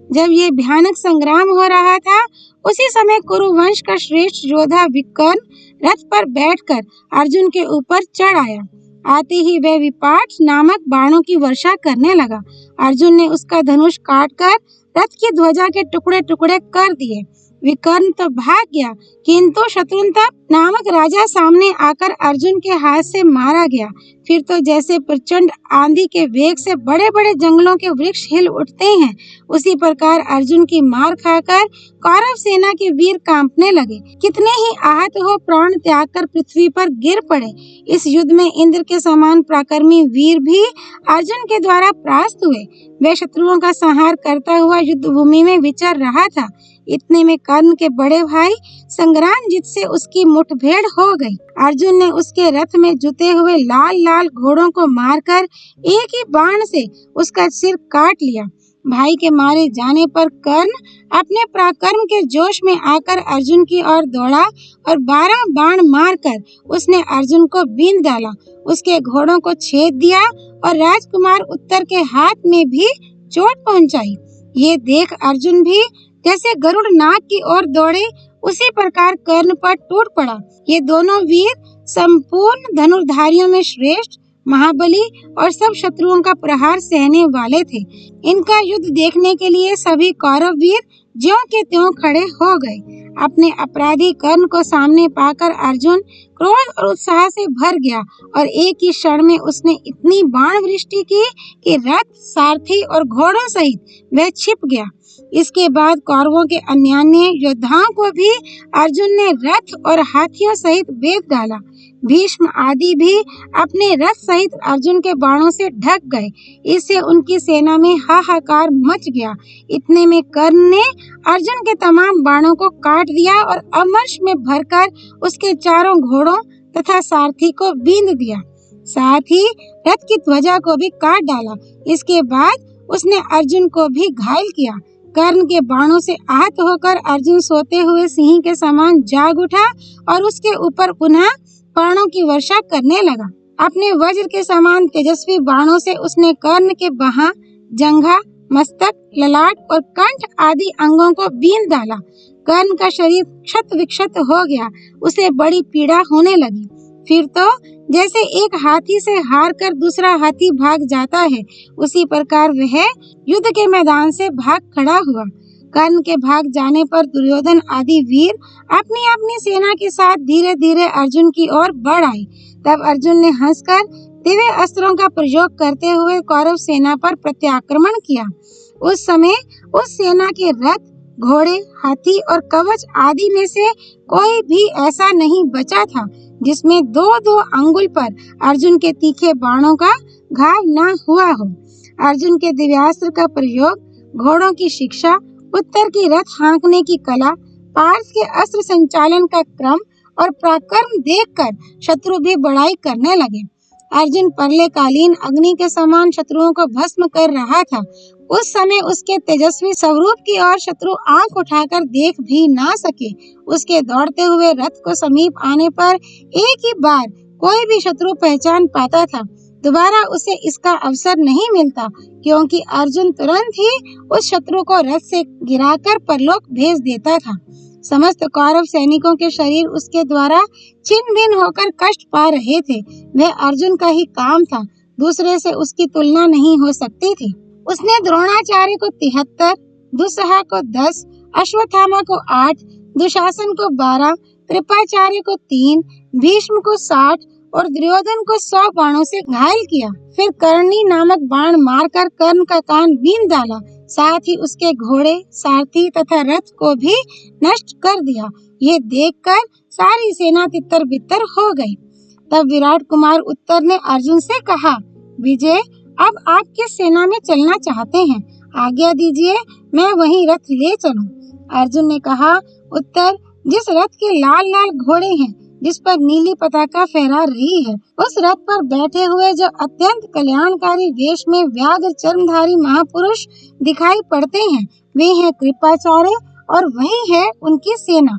जब ये भयानक संग्राम हो रहा था, उसी समय कुरुवंश का श्रेष्ठ योद्धा विकर्ण रथ पर बैठकर अर्जुन के ऊपर चढ़ आया। आते ही वह विपाट नामक बाणों की वर्षा करने लगा। अर्जुन ने उसका धनुष काटकर रथ की ध्वजा के टुकड़े टुकड़े कर दिए। विकर्ण तो भाग गया, किंतु शत्रुंतप नामक राजा सामने आकर अर्जुन के हाथ से मारा गया। फिर तो जैसे प्रचंड आंधी के वेग से बड़े बड़े जंगलों के वृक्ष हिल उठते हैं, उसी प्रकार अर्जुन की मार खाकर कौरव सेना के वीर कांपने लगे। कितने ही आहत हो प्राण त्याग कर पृथ्वी पर गिर पड़े। इस युद्ध में इंद्र के समान पराक्रमी वीर भी अर्जुन के द्वारा परास्त हुए। वह शत्रुओं का संहार करता हुआ युद्ध भूमि में विचर रहा था। इतने में कर्ण के बड़े भाई संग्रामजित से उसकी मुठभेड़ हो गई। अर्जुन ने उसके रथ में जुते हुए लाल लाल घोड़ों को मारकर एक ही बाण से उसका सिर काट लिया। भाई के मारे जाने पर कर्ण अपने पराक्रम के जोश में आकर अर्जुन की ओर दौड़ा और 12 बाण मारकर उसने अर्जुन को बींध डाला, उसके घोड़ों को छेद दिया और राजकुमार उत्तर के हाथ में भी चोट पहुंचाई। ये देख अर्जुन भी जैसे गरुड़ नाग की ओर दौड़े उसी प्रकार कर्ण पर टूट पड़ा। ये दोनों वीर संपूर्ण धनुर्धारियों में श्रेष्ठ, महाबली और सब शत्रुओं का प्रहार सहने वाले थे। इनका युद्ध देखने के लिए सभी कौरव वीर ज्यों के त्यों खड़े हो गए। अपने अपराधी कर्ण को सामने पाकर अर्जुन क्रोध और उत्साह से भर गया और एक ही क्षण में उसने इतनी बाण वृष्टि की कि रथ, सारथी और घोड़ों सहित वह छिप गया। इसके बाद कौरवों के अन्यान्य योद्धाओं को भी अर्जुन ने रथ और हाथियों सहित बेध डाला। भीष्म आदि भी अपने रथ सहित अर्जुन के बाणों से ढक गए। इससे उनकी सेना में हाहाकार मच गया। इतने में कर्ण ने अर्जुन के तमाम बाणों को काट दिया और अमर्ष में भरकर उसके चारों घोड़ों तथा सारथी को बींध दिया। साथ ही रथ की ध्वजा को भी काट डाला। इसके बाद उसने अर्जुन को भी घायल किया। कर्ण के बाणों से आहत होकर अर्जुन सोते हुए सिंह के समान जाग उठा और उसके ऊपर पुनः बाणों की वर्षा करने लगा। अपने वज्र के समान तेजस्वी बाणों से उसने कर्ण के बाह, जंघा, मस्तक, ललाट और कंठ आदि अंगों को बींध डाला। कर्ण का शरीर क्षत विक्षत हो गया। उसे बड़ी पीड़ा होने लगी। फिर तो जैसे एक हाथी से हार कर दूसरा हाथी भाग जाता है, उसी प्रकार वह युद्ध के मैदान से भाग खड़ा हुआ। कर्ण के भाग जाने पर दुर्योधन आदि वीर अपनी अपनी सेना के साथ धीरे धीरे अर्जुन की ओर बढ़ आए। तब अर्जुन ने हंसकर दिव्य अस्त्रों का प्रयोग करते हुए कौरव सेना पर प्रत्याक्रमण किया। उस समय उस सेना के रथ, घोड़े, हाथी और कवच आदि में से कोई भी ऐसा नहीं बचा था जिसमें दो दो अंगुल पर अर्जुन के तीखे बाणों का घाव न हुआ हो। अर्जुन के दिव्यास्त्र का प्रयोग, घोड़ों की शिक्षा, उत्तर की रथ हाँकने की कला, पार्थ के अस्त्र संचालन का क्रम और पराक्रम देखकर शत्रु भी बड़ाई करने लगे। अर्जुन परले कालीन अग्नि के समान शत्रुओं को भस्म कर रहा था। उस समय उसके तेजस्वी स्वरूप की ओर शत्रु आंख उठाकर देख भी ना सके। उसके दौड़ते हुए रथ को समीप आने पर एक ही बार कोई भी शत्रु पहचान पाता था। दोबारा उसे इसका अवसर नहीं मिलता, क्योंकि अर्जुन तुरंत ही उस शत्रु को रथ से गिराकर परलोक भेज देता था। समस्त कौरव सैनिकों के शरीर उसके द्वारा छिन्न भिन्न होकर कष्ट पा रहे थे। वह अर्जुन का ही काम था, दूसरे से उसकी तुलना नहीं हो सकती थी। उसने द्रोणाचार्य को 73, दुस्सह को 10, अश्वत्थामा को 8, दुशासन को 12, कृपाचार्य को 3, भीष्म को 60 और दुर्योधन को 100 बाणों से घायल किया। फिर कर्णी नामक बाण मारकर कर्ण का कान बींध डाला। साथ ही उसके घोड़े, सारथी तथा रथ को भी नष्ट कर दिया। ये देखकर सारी सेना तितर बितर हो गई। तब विराट कुमार उत्तर ने अर्जुन से कहा, विजय, अब आप किस सेना में चलना चाहते हैं? आज्ञा दीजिए, मैं वहीं रथ ले चलूं। अर्जुन ने कहा, उत्तर, जिस रथ के लाल लाल घोड़े हैं, जिस पर नीली पताका फहरा रही है, उस रथ पर बैठे हुए जो अत्यंत कल्याणकारी वेश में व्याघ्र चर्मधारी महापुरुष दिखाई पड़ते हैं, वे हैं कृपाचार्य और वही है उनकी सेना।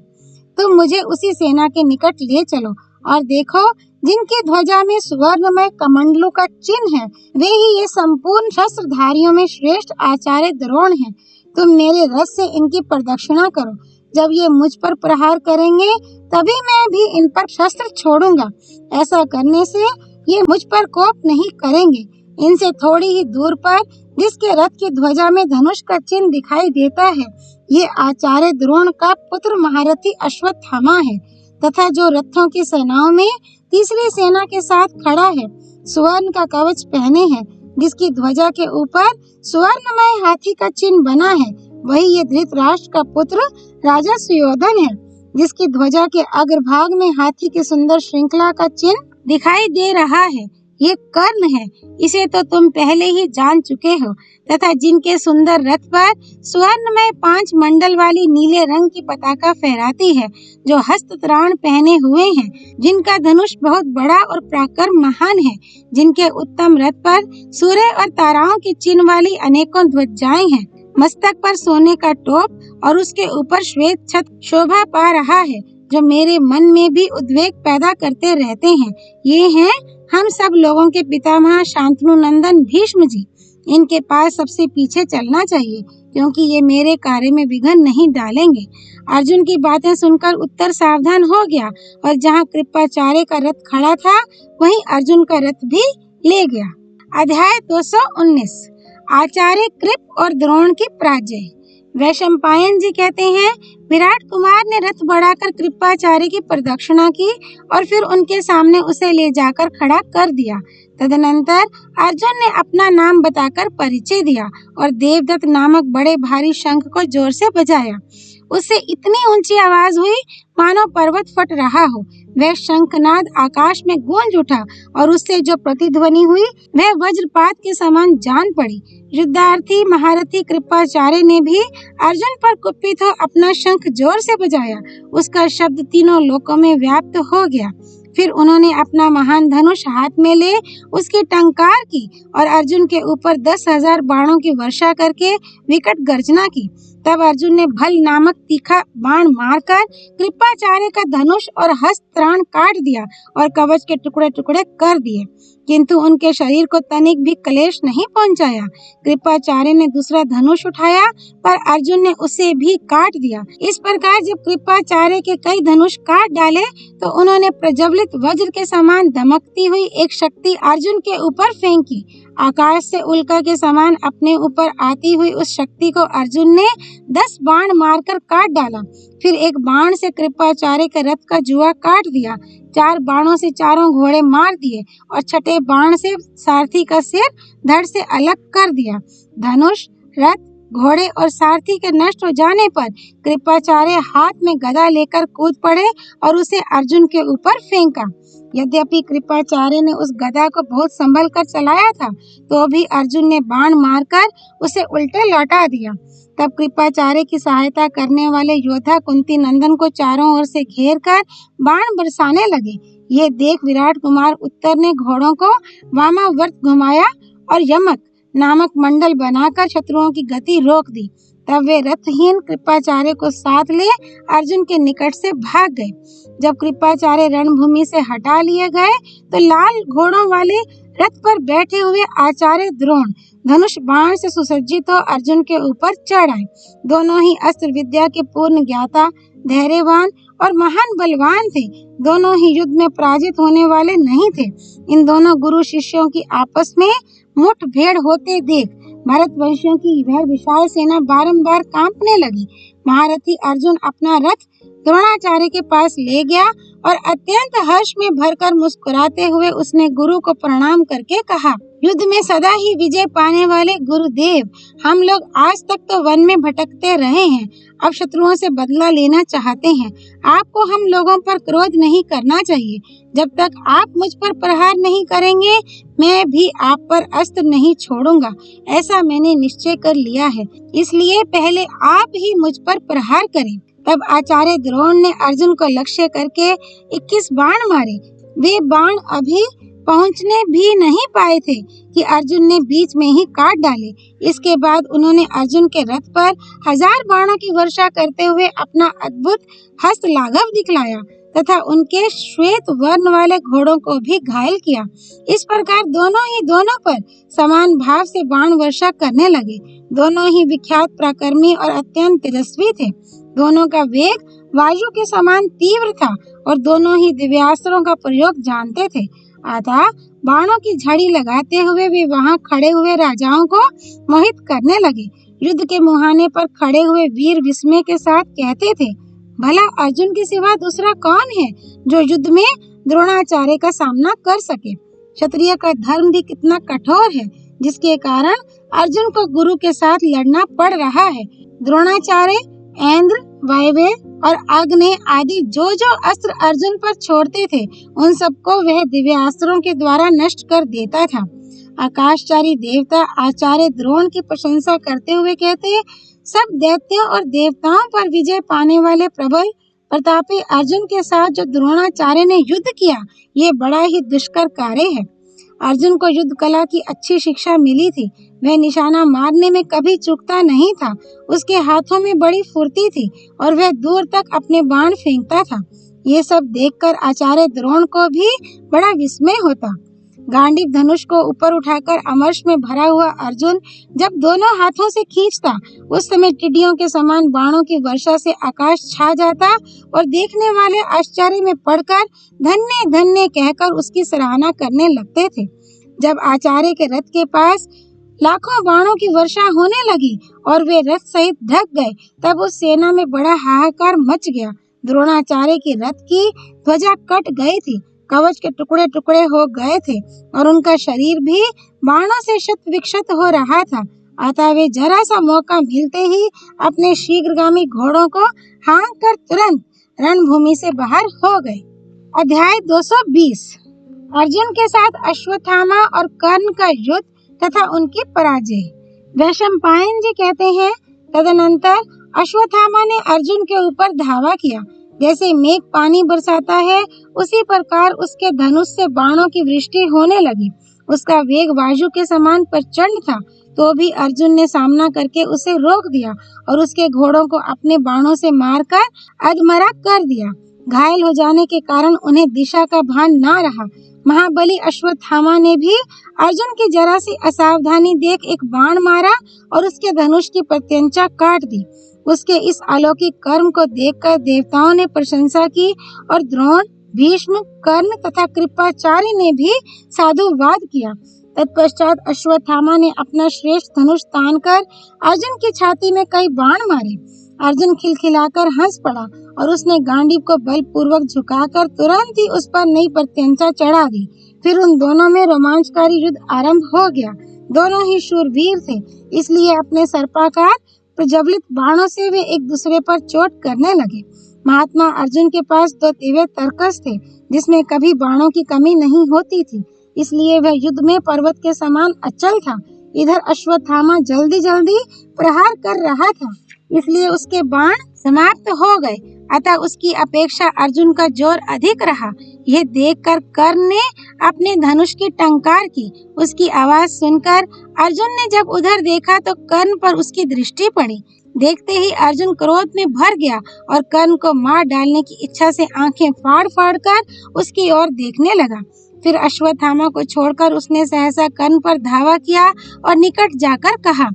तुम मुझे उसी सेना के निकट ले चलो और देखो, जिनकी ध्वजा में सुवर्णमय कमंडलों का चिन्ह है, वे ही ये संपूर्ण शस्त्रधारियों में श्रेष्ठ आचार्य द्रोण हैं। तुम मेरे रथ से इनकी प्रदक्षिणा करो। जब ये मुझ पर प्रहार करेंगे, तभी मैं भी इन पर शस्त्र छोड़ूंगा। ऐसा करने से ये मुझ पर कोप नहीं करेंगे। इनसे थोड़ी ही दूर पर जिसके रथ की ध्वजा में धनुष का चिन्ह दिखाई देता है, ये आचार्य द्रोण का पुत्र महारथी अश्वत्थामा है, तथा जो रथों की सेनाओं में तीसरी सेना के साथ खड़ा है, स्वर्ण का कवच पहने है, जिसकी ध्वजा के ऊपर स्वर्णमय हाथी का चिन्ह बना है, वही ये धृतराष्ट्र का पुत्र राजा सुयोधन है, जिसकी ध्वजा के अग्रभाग में हाथी की सुंदर श्रृंखला का चिन्ह दिखाई दे रहा है। ये कर्ण है, इसे तो तुम पहले ही जान चुके हो, तथा जिनके सुंदर रथ पर स्वर्ण में 5 मंडल वाली नीले रंग की पताका फहराती है, जो हस्त त्राण पहने हुए हैं, जिनका धनुष बहुत बड़ा और पराक्रम महान है, जिनके उत्तम रथ पर सूर्य और ताराओं की चिन्ह वाली अनेकों ध्वजाएं हैं, मस्तक पर सोने का टोप और उसके ऊपर श्वेत छत्र शोभा पा रहा है, जो मेरे मन में भी उद्वेग पैदा करते रहते हैं। ये हैं हम सब लोगों के पितामह शांतनु नंदन भीष्म जी। इनके पास सबसे पीछे चलना चाहिए। क्योंकि ये मेरे कार्य में विघ्न नहीं डालेंगे। अर्जुन की बातें सुनकर उत्तर सावधान हो गया और जहाँ कृपाचार्य का रथ खड़ा था वहीं अर्जुन का रथ भी ले गया। अध्याय 219 आचार्य कृप और द्रोण की पराजय। वैशंपायन जी कहते हैं, विराट कुमार ने रथ बढ़ाकर कृपाचार्य की प्रदक्षिणा की और फिर उनके सामने उसे ले जाकर खड़ा कर दिया। तदनंतर अर्जुन ने अपना नाम बताकर परिचय दिया और देवदत्त नामक बड़े भारी शंख को जोर से बजाया। उससे इतनी ऊंची आवाज हुई मानो पर्वत फट रहा हो। वह शंखनाद आकाश में गूंज उठा और उससे जो प्रतिध्वनि हुई वह वज्रपात के समान जान पड़ी। युद्धार्थी महारथी कृपाचार्य ने भी अर्जुन पर कुपित हो अपना शंख जोर से बजाया। उसका शब्द तीनों लोकों में व्याप्त हो गया। फिर उन्होंने अपना महान धनुष हाथ में ले उसकी टंकार की और अर्जुन के ऊपर 10,000 बाणों की वर्षा करके विकट गर्जना की। तब अर्जुन ने भल नामक तीखा बाण मारकर कृपाचार्य का धनुष और हस्त त्राण काट दिया और कवच के टुकड़े टुकड़े कर दिए, किंतु उनके शरीर को तनिक भी क्लेश नहीं पहुंचाया। कृपाचार्य ने दूसरा धनुष उठाया पर अर्जुन ने उसे भी काट दिया। इस प्रकार जब कृपाचार्य के कई धनुष काट डाले तो उन्होंने प्रज्वलित वज्र के समान दमकती हुई एक शक्ति अर्जुन के ऊपर फेंकी। आकाश से उल्का के समान अपने ऊपर आती हुई उस शक्ति को अर्जुन ने 10 बाण मारकर काट डाला। फिर एक बाण से कृपाचार्य के रथ का जुआ काट दिया। 4 बाणों से चारों घोड़े मार दिए और छठे बाण से सारथी का सिर धड़ से अलग कर दिया। धनुष, रथ, घोड़े और सारथी के नष्ट हो जाने पर कृपाचार्य हाथ में गदा लेकर कूद पड़े और उसे अर्जुन के ऊपर फेंका। यद्यपि कृपाचार्य ने उस गदा को बहुत संभल कर चलाया था तो भी अर्जुन ने बाण मारकर उसे उल्टे लौटा दिया। तब कृपाचार्य की सहायता करने वाले योद्धा कुंती नंदन को चारों ओर से घेर कर बाण बरसाने लगे। ये देख विराट कुमार उत्तर ने घोड़ों को वामावर्त घुमाया और यमक नामक मंडल बनाकर शत्रुओं की गति रोक दी। तब वे रथहीन कृपाचार्य को साथ ले अर्जुन के निकट से भाग गए। जब कृपाचार्य रणभूमि से हटा लिए गए तो लाल घोड़ों वाले रथ पर बैठे हुए आचार्य द्रोण धनुष बाण से सुसज्जित हो अर्जुन के ऊपर चढ़ आए। दोनों ही अस्त्र विद्या के पूर्ण ज्ञाता, धैर्यवान और महान बलवान थे। दोनों ही युद्ध में पराजित होने वाले नहीं थे। इन दोनों गुरु शिष्यों की आपस में मुठभेड़ होते देख भरतवंशियों की वह विशाल सेना बारंबार कांपने लगी। महारथी अर्जुन अपना रथ द्रोणाचार्य के पास ले गया और अत्यंत हर्ष में भरकर मुस्कुराते हुए उसने गुरु को प्रणाम करके कहा, युद्ध में सदा ही विजय पाने वाले गुरुदेव, हम लोग आज तक तो वन में भटकते रहे हैं, अब शत्रुओं से बदला लेना चाहते हैं। आपको हम लोगों पर क्रोध नहीं करना चाहिए। जब तक आप मुझ पर प्रहार नहीं करेंगे मैं भी आप पर अस्त्र नहीं छोड़ूंगा। ऐसा मैंने निश्चय कर लिया है, इसलिए पहले आप ही मुझ पर प्रहार करें। तब आचार्य द्रोण ने अर्जुन को लक्ष्य करके 21 बाण मारे। वे बाण अभी पहुंचने भी नहीं पाए थे कि अर्जुन ने बीच में ही काट डाले। इसके बाद उन्होंने अर्जुन के रथ पर 1000 बाणों की वर्षा करते हुए अपना अद्भुत हस्त लाघव दिखलाया तथा उनके श्वेत वर्ण वाले घोड़ों को भी घायल किया। इस प्रकार दोनों पर समान भाव से बाण वर्षा करने लगे। दोनों ही विख्यात पराक्रमी और अत्यंत तेजस्वी थे। दोनों का वेग वायु के समान तीव्र था और दोनों ही दिव्यास्त्रों का प्रयोग जानते थे। अतः बाणों की झड़ी लगाते हुए वे वहां खड़े हुए राजाओं को मोहित करने लगे। युद्ध के मुहाने पर खड़े हुए वीर विस्मय के साथ कहते थे, भला अर्जुन के सिवा दूसरा कौन है जो युद्ध में द्रोणाचार्य का सामना कर सके। क्षत्रिय का धर्म भी कितना कठोर है जिसके कारण अर्जुन को गुरु के साथ लड़ना पड़ रहा है। द्रोणाचार्य इंद्र, वायव्य और अग्नि आदि जो अस्त्र अर्जुन पर छोड़ते थे उन सबको वह दिव्यास्त्रों के द्वारा नष्ट कर देता था। आकाशचारी देवता आचार्य द्रोण की प्रशंसा करते हुए कहते, सब दैत्यों और देवताओं पर विजय पाने वाले प्रबल प्रतापी अर्जुन के साथ जो द्रोणाचार्य ने युद्ध किया ये बड़ा ही दुष्कर कार्य है। अर्जुन को युद्ध कला की अच्छी शिक्षा मिली थी। वह निशाना मारने में कभी चूकता नहीं था। उसके हाथों में बड़ी फुर्ती थी और वह दूर तक अपने बाण फेंकता था। ये सब देखकर आचार्य द्रोण को भी बड़ा विस्मय होता। गांडीव धनुष को ऊपर उठाकर अमर्ष में भरा हुआ अर्जुन जब दोनों हाथों से खींचता, उस समय टिड्डियों के समान बाणों की वर्षा से आकाश छा जाता और देखने वाले आश्चर्य में पड़कर धन्य धन्य कहकर उसकी सराहना करने लगते थे। जब आचार्य के रथ के पास लाखों बाणों की वर्षा होने लगी और वे रथ सहित ढक गए, तब उस सेना में बड़ा हाहाकार मच गया। द्रोणाचार्य के रथ की ध्वजा कट गई थी, कवच के टुकड़े टुकड़े हो गए थे और उनका शरीर भी बाणों से क्षत विक्षत हो रहा था। अतः वे जरा सा मौका मिलते ही अपने शीघ्रगामी घोड़ों को हाँक कर तुरंत रणभूमि से बाहर हो गए। अध्याय 220। अर्जुन के साथ अश्वत्थामा और कर्ण का युद्ध तथा उनकी पराजय। वैशंपायन जी कहते हैं, तदनंतर अश्वत्थामा ने अर्जुन के ऊपर धावा किया। जैसे मेघ पानी बरसाता है, उसी प्रकार उसके धनुष से बाणों की वृष्टि होने लगी। उसका वेग वायु के समान प्रचंड था, तो भी अर्जुन ने सामना करके उसे रोक दिया और उसके घोड़ों को अपने बाणों से मारकर अधमरा कर दिया। घायल हो जाने के कारण उन्हें दिशा का भान न रहा। महाबली अश्वत्थामा ने भी अर्जुन की जरा सी असावधानी देख एक बाण मारा और उसके धनुष की प्रत्यंचा काट दी। उसके इस अलौकिक कर्म को देखकर देवताओं ने प्रशंसा की और द्रोण, भीष्म, कर्ण तथा कृपाचार्य ने भी साधुवाद किया। तत्पश्चात अश्वत्थामा ने अपना श्रेष्ठ धनुष तानकर अर्जुन की छाती में कई बाण मारे। अर्जुन खिलखिलाकर हंस पड़ा और उसने गांडीव को बलपूर्वक झुकाकर तुरंत ही उस पर नई प्रत्यंचा चढ़ा दी। फिर उन दोनों में रोमांचकारी युद्ध आरंभ हो गया। दोनों ही शूरवीर थे, इसलिए अपने सर्पाकार प्रज्वलित बाणों से वे एक दूसरे पर चोट करने लगे। महात्मा अर्जुन के पास 2 दिव्य तरकस थे, जिसमें कभी बाणों की कमी नहीं होती थी, इसलिए वह युद्ध में पर्वत के समान अचल था। इधर अश्वत्थामा जल्दी जल्दी प्रहार कर रहा था, इसलिए उसके बाण समाप्त हो गए। अतः उसकी अपेक्षा अर्जुन का जोर अधिक रहा। यह देखकर कर्ण ने अपने धनुष की टंकार की। उसकी आवाज सुनकर अर्जुन ने जब उधर देखा तो कर्ण पर उसकी दृष्टि पड़ी। देखते ही अर्जुन क्रोध में भर गया और कर्ण को मार डालने की इच्छा से आंखें फाड़ फाड़ कर उसकी ओर देखने लगा। फिर अश्वत्थामा को छोड़कर उसने सहसा कर्ण पर धावा किया और निकट जाकर कहा,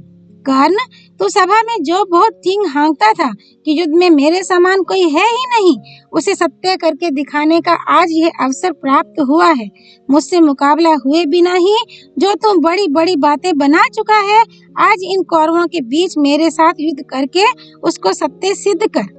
कर्ण, तू सभा में जो बहुत ठीक हाँकता था कि युद्ध में मेरे समान कोई है ही नहीं, उसे सत्य करके दिखाने का आज यह अवसर प्राप्त हुआ है। मुझसे मुकाबला हुए बिना ही जो तू बड़ी बड़ी बातें बना चुका है, आज इन कौरवों के बीच मेरे साथ युद्ध करके उसको सत्य सिद्ध कर।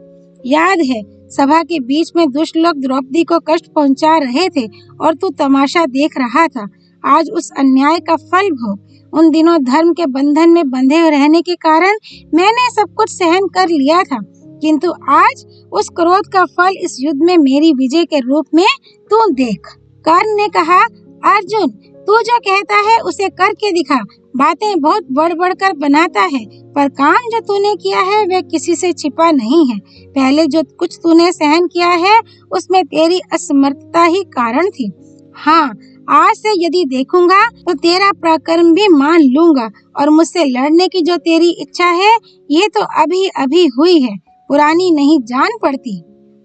याद है, सभा के बीच में दुष्ट लोग द्रौपदी को कष्ट पहुंचा रहे थे और तू तमाशा देख रहा था। आज उस अन्याय का फल भोग। उन दिनों धर्म के बंधन में बंधे रहने के कारण मैंने सब कुछ सहन कर लिया था, किंतु आज उस क्रोध का फल इस युद्ध में मेरी विजय के रूप में तू देख। कर्ण ने कहा, अर्जुन, तू जो कहता है उसे करके दिखा। बातें बहुत बढ़ बढ़ कर बनाता है, पर काम जो तूने किया है वह किसी से छिपा नहीं है। पहले जो कुछ तूने सहन किया है उसमें तेरी असमर्थता ही कारण थी। हाँ, आज से यदि देखूंगा तो तेरा पराक्रम भी मान लूंगा और मुझसे लड़ने की जो तेरी इच्छा है ये तो अभी अभी हुई है, पुरानी नहीं जान पड़ती।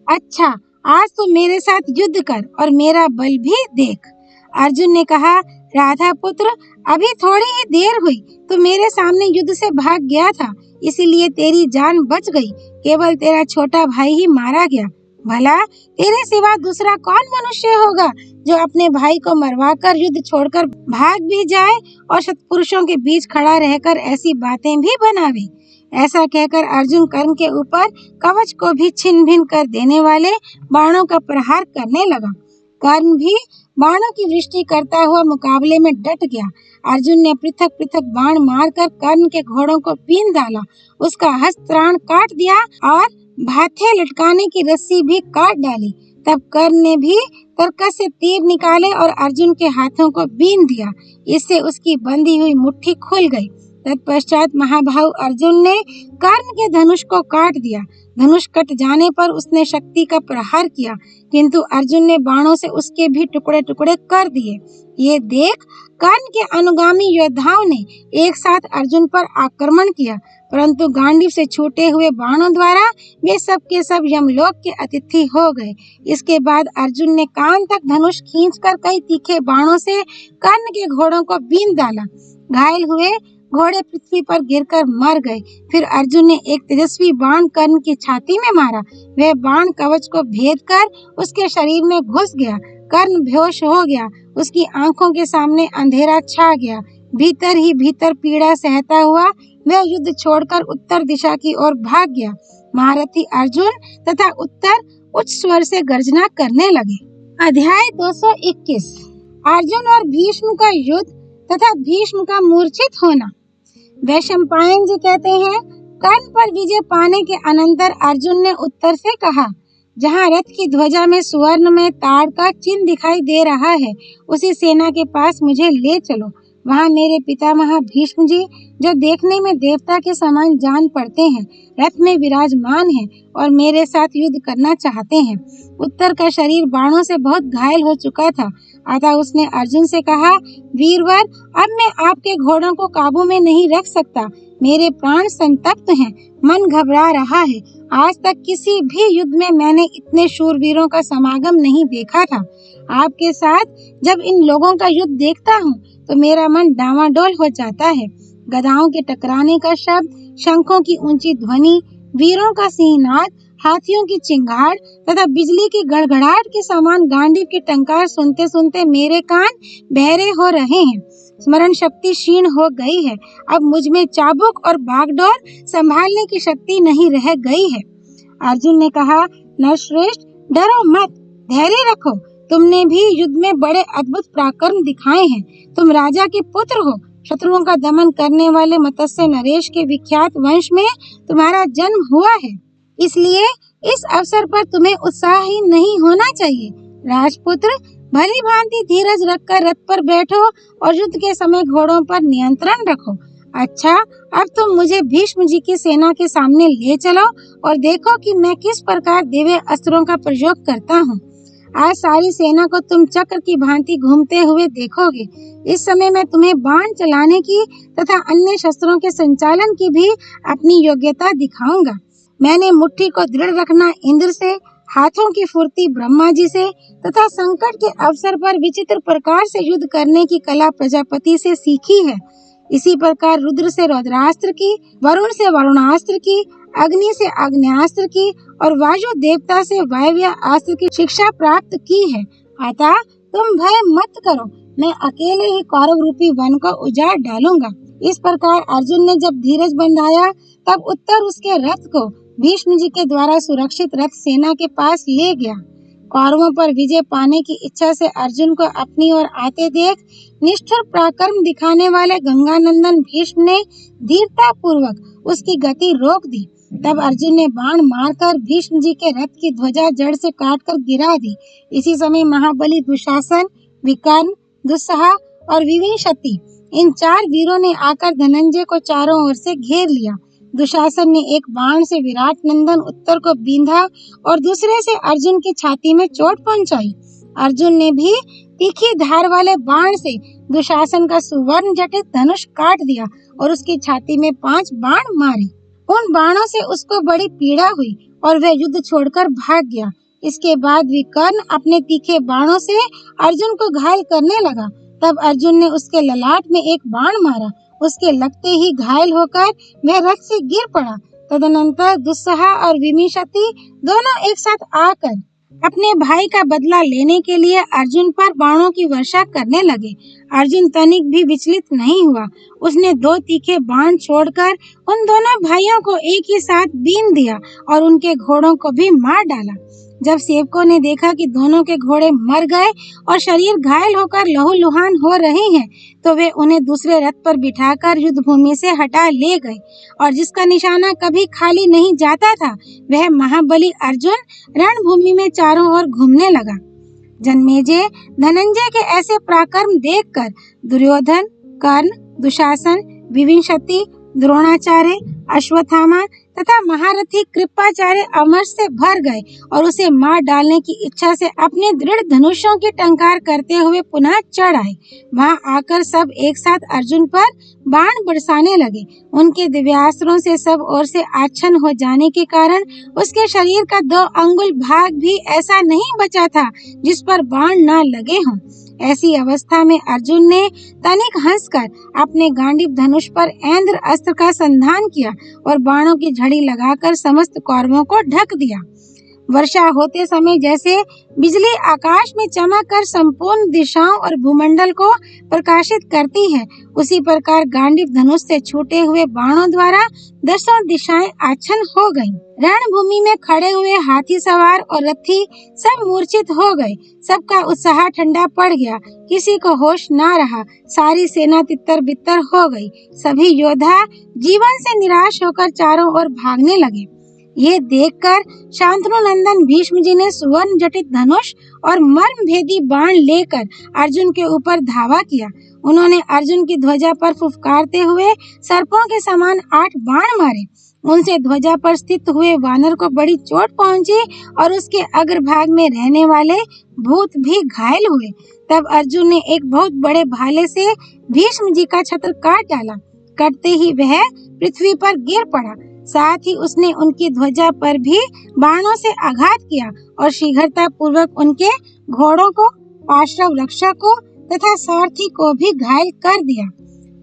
अच्छा, आज तो मेरे साथ युद्ध कर और मेरा बल भी देख। अर्जुन ने कहा, राधा पुत्र, अभी थोड़ी ही देर हुई तो मेरे सामने युद्ध से भाग गया था, इसीलिए तेरी जान बच गई। केवल तेरा छोटा भाई ही मारा गया। भला तेरे सिवा दूसरा कौन मनुष्य होगा जो अपने भाई को मरवाकर युद्ध छोड़कर भाग भी जाए और सत्पुरुषों के बीच खड़ा रहकर ऐसी बातें भी बनावे। ऐसा कहकर अर्जुन कर्ण के ऊपर कवच को भी छिन्न भिन्न कर देने वाले बाणों का प्रहार करने लगा। कर्ण भी बाणों की वृष्टि करता हुआ मुकाबले में डट गया। अर्जुन ने पृथक पृथक बाण मारकर कर्ण के घोड़ों को बीन डाला, उसका हस्त प्राण काट दिया और भाथे लटकाने की रस्सी भी काट डाली। तब कर्ण ने भी तरकस से तीर निकाले और अर्जुन के हाथों को बीन दिया। इससे उसकी बंधी हुई मुट्ठी खुल गई। तत्पश्चात महाबाहु अर्जुन ने कर्ण के धनुष को काट दिया। धनुष कट जाने पर उसने शक्ति का प्रहार किया, किंतु अर्जुन ने बाणों से उसके भी टुकड़े टुकड़े कर दिए। ये देख कर्ण के अनुगामी योद्धाओं ने एक साथ अर्जुन पर आक्रमण किया, परंतु गांडीव से छूटे हुए बाणों द्वारा वे सब के सब यमलोक के अतिथि हो गए। इसके बाद अर्जुन ने कान तक धनुष खींचकर कई तीखे बाणों से कर्ण के घोड़ों को बींध डाला। घायल हुए घोड़े पृथ्वी पर गिरकर मर गए। फिर अर्जुन ने एक तेजस्वी बाण कर्ण की छाती में मारा। वह बाण कवच को भेद कर उसके शरीर में घुस गया। कर्ण बेहोश हो गया। उसकी आंखों के सामने अंधेरा छा गया। भीतर ही भीतर पीड़ा सहता हुआ वह युद्ध छोड़कर उत्तर दिशा की ओर भाग गया। महारथी अर्जुन तथा उत्तर उच्च स्वर से गर्जना करने लगे। अध्याय 221। अर्जुन और भीष्म का युद्ध तथा भीष्म का मूर्छित होना। वैशंपायन जी कहते हैं, कर्ण पर विजय पाने के अनंतर अर्जुन ने उत्तर से कहा, जहाँ रथ की ध्वजा में सुवर्ण में ताड़ का चिन्ह दिखाई दे रहा है, उसी सेना के पास मुझे ले चलो। वहाँ मेरे पितामह भीष्म जी, जो देखने में देवता के समान जान पड़ते हैं, रथ में विराजमान हैं और मेरे साथ युद्ध करना चाहते हैं। उत्तर का शरीर बाणों से बहुत घायल हो चुका था, अतः उसने अर्जुन से कहा, वीरवर, अब मैं आपके घोड़ों को काबू में नहीं रख सकता। मेरे प्राण संतप्त हैं, मन घबरा रहा है। आज तक किसी भी युद्ध में मैंने इतने शूरवीरों का समागम नहीं देखा था। आपके साथ जब इन लोगों का युद्ध देखता हूँ तो मेरा मन डामाडोल हो जाता है। गदाओं के टकराने का शब्द, शंखों की ऊंची ध्वनि, वीरों का सिंहनाद, हाथियों की चिंगाड़ तथा बिजली की गड़गड़ाहट के समान गांडीव की टंकार सुनते सुनते मेरे कान बहरे हो रहे हैं। स्मरण शक्ति क्षीण हो गई है। अब मुझ में चाबुक और बागडोर संभालने की शक्ति नहीं रह गई है। अर्जुन ने कहा, नरश्रेष्ठ, डरो मत, धैर्य रखो। तुमने भी युद्ध में बड़े अद्भुत पराक्रम दिखाए हैं। तुम राजा के पुत्र हो। शत्रुओं का दमन करने वाले मत्स्य नरेश के विख्यात वंश में तुम्हारा जन्म हुआ है, इसलिए इस अवसर पर तुम्हें उत्साहहीन नहीं होना चाहिए। राजपुत्र, भली भांति धीरज रखकर रथ पर बैठो और युद्ध के समय घोड़ों पर नियंत्रण रखो। अच्छा, अब तुम मुझे भीष्म जी की सेना के सामने ले चलो और देखो कि मैं किस प्रकार दिव्य अस्त्रों का प्रयोग करता हूँ। आज सारी सेना को तुम चक्र की भांति घूमते हुए देखोगे। इस समय मैं तुम्हें बाण चलाने की तथा अन्य शस्त्रों के संचालन की भी अपनी योग्यता दिखाऊंगा। मैंने मुट्ठी को दृढ़ रखना इंद्र से, हाथों की फुर्ती ब्रह्मा जी से तथा संकट के अवसर पर विचित्र प्रकार से युद्ध करने की कला प्रजापति से सीखी है। इसी प्रकार रुद्र से रौद्रास्त्र की, वरुण से वरुणास्त्र की, अग्नि से आग्नेयास्त्र की और वायु देवता से वायव्य अस्त्र की शिक्षा प्राप्त की है। अतः तुम भय मत करो, मैं अकेले ही कौरव रूपी वन को उजाड़ डालूंगा। इस प्रकार अर्जुन ने जब धीरज बंधाया, तब उत्तर उसके रथ को भीष्म जी के द्वारा सुरक्षित रथ सेना के पास ले गया। कौरवों पर विजय पाने की इच्छा से अर्जुन को अपनी ओर आते देख निष्ठुर पराक्रम दिखाने वाले गंगानंदन भीष्म ने धीरता पूर्वक उसकी गति रोक दी। तब अर्जुन ने बाण मारकर भीष्म जी के रथ की ध्वजा जड़ से काटकर गिरा दी। इसी समय महाबली दुशासन, विकर्ण, दुस्सह और विविशति, इन 4 वीरों ने आकर धनंजय को चारों ओर से घेर लिया। दुशासन ने एक बाण से विराट नंदन उत्तर को बींधा और दूसरे से अर्जुन की छाती में चोट पहुंचाई। अर्जुन ने भी तीखी धार वाले बाण से दुशासन का सुवर्ण जटित धनुष काट दिया और उसकी छाती में 5 बाण मारे। उन बाणों से उसको बड़ी पीड़ा हुई और वह युद्ध छोड़कर भाग गया। इसके बाद विकर्ण अपने तीखे बाणों से अर्जुन को घायल करने लगा। तब अर्जुन ने उसके ललाट में एक बाण मारा। उसके लगते ही घायल होकर वह रथ से गिर पड़ा। तदनंतर दुस्सह और विमिशति दोनों एक साथ आकर अपने भाई का बदला लेने के लिए अर्जुन पर बाणों की वर्षा करने लगे। अर्जुन तनिक भी विचलित नहीं हुआ। उसने 2 तीखे बाण छोड़कर उन दोनों भाइयों को एक ही साथ बींध दिया और उनके घोड़ों को भी मार डाला। जब सेवकों ने देखा कि दोनों के घोड़े मर गए और शरीर घायल होकर लहूलुहान हो रहे हैं, तो वे उन्हें दूसरे रथ पर बिठाकर युद्ध भूमि से हटा ले गए और जिसका निशाना कभी खाली नहीं जाता था, वह महाबली अर्जुन रणभूमि में चारों ओर घूमने लगा। जन्मेजय, धनंजय के ऐसे पराक्रम देखकर दुर्योधन, कर्ण, दुशासन, विंशति, द्रोणाचार्य, अश्वत्थामा तथा महारथी कृपाचार्य अमर से भर गए और उसे मार डालने की इच्छा से अपने दृढ़ धनुषों की टंकार करते हुए पुनः चढ़ आए। वहां आकर सब एक साथ अर्जुन पर बाण बरसाने लगे। उनके दिव्यास्त्रों से सब ओर से आच्छन्न हो जाने के कारण उसके शरीर का 2 अंगुल भाग भी ऐसा नहीं बचा था जिस पर बाण न लगे हों। ऐसी अवस्था में अर्जुन ने तनिक हंसकर अपने गांडीव धनुष पर ऐन्द्र अस्त्र का संधान किया और बाणों की झड़ी लगाकर समस्त कौरवों को ढक दिया। वर्षा होते समय जैसे बिजली आकाश में चमक कर संपूर्ण दिशाओं और भूमंडल को प्रकाशित करती है, उसी प्रकार गांडीव धनुष से छूटे हुए बाणों द्वारा 10 दिशाएं आच्छन्न हो गईं। रणभूमि में खड़े हुए हाथी सवार और रथी सब मूर्छित हो गए। सबका उत्साह ठंडा पड़ गया, किसी को होश न रहा। सारी सेना तितर बितर हो गई। सभी योद्धा जीवन से निराश होकर चारों ओर भागने लगे। ये देखकर शांतनु नंदन भीष्म जी ने सुवर्ण जटित धनुष और मर्म भेदी बाण लेकर अर्जुन के ऊपर धावा किया। उन्होंने अर्जुन की ध्वजा पर फुफकारते हुए सर्पों के समान 8 बाण मारे। उनसे ध्वजा पर स्थित हुए वानर को बड़ी चोट पहुंची और उसके अग्रभाग में रहने वाले भूत भी घायल हुए। तब अर्जुन ने एक बहुत बड़े भाले से भीष्म जी का छत्र काट डाला। कटते ही वह पृथ्वी पर गिर पड़ा। साथ ही उसने उनकी ध्वजा पर भी बाणों से आघात किया और शीघ्रता पूर्वक उनके घोड़ों को, पार्श्व रक्षक को तथा सारथी को भी घायल कर दिया।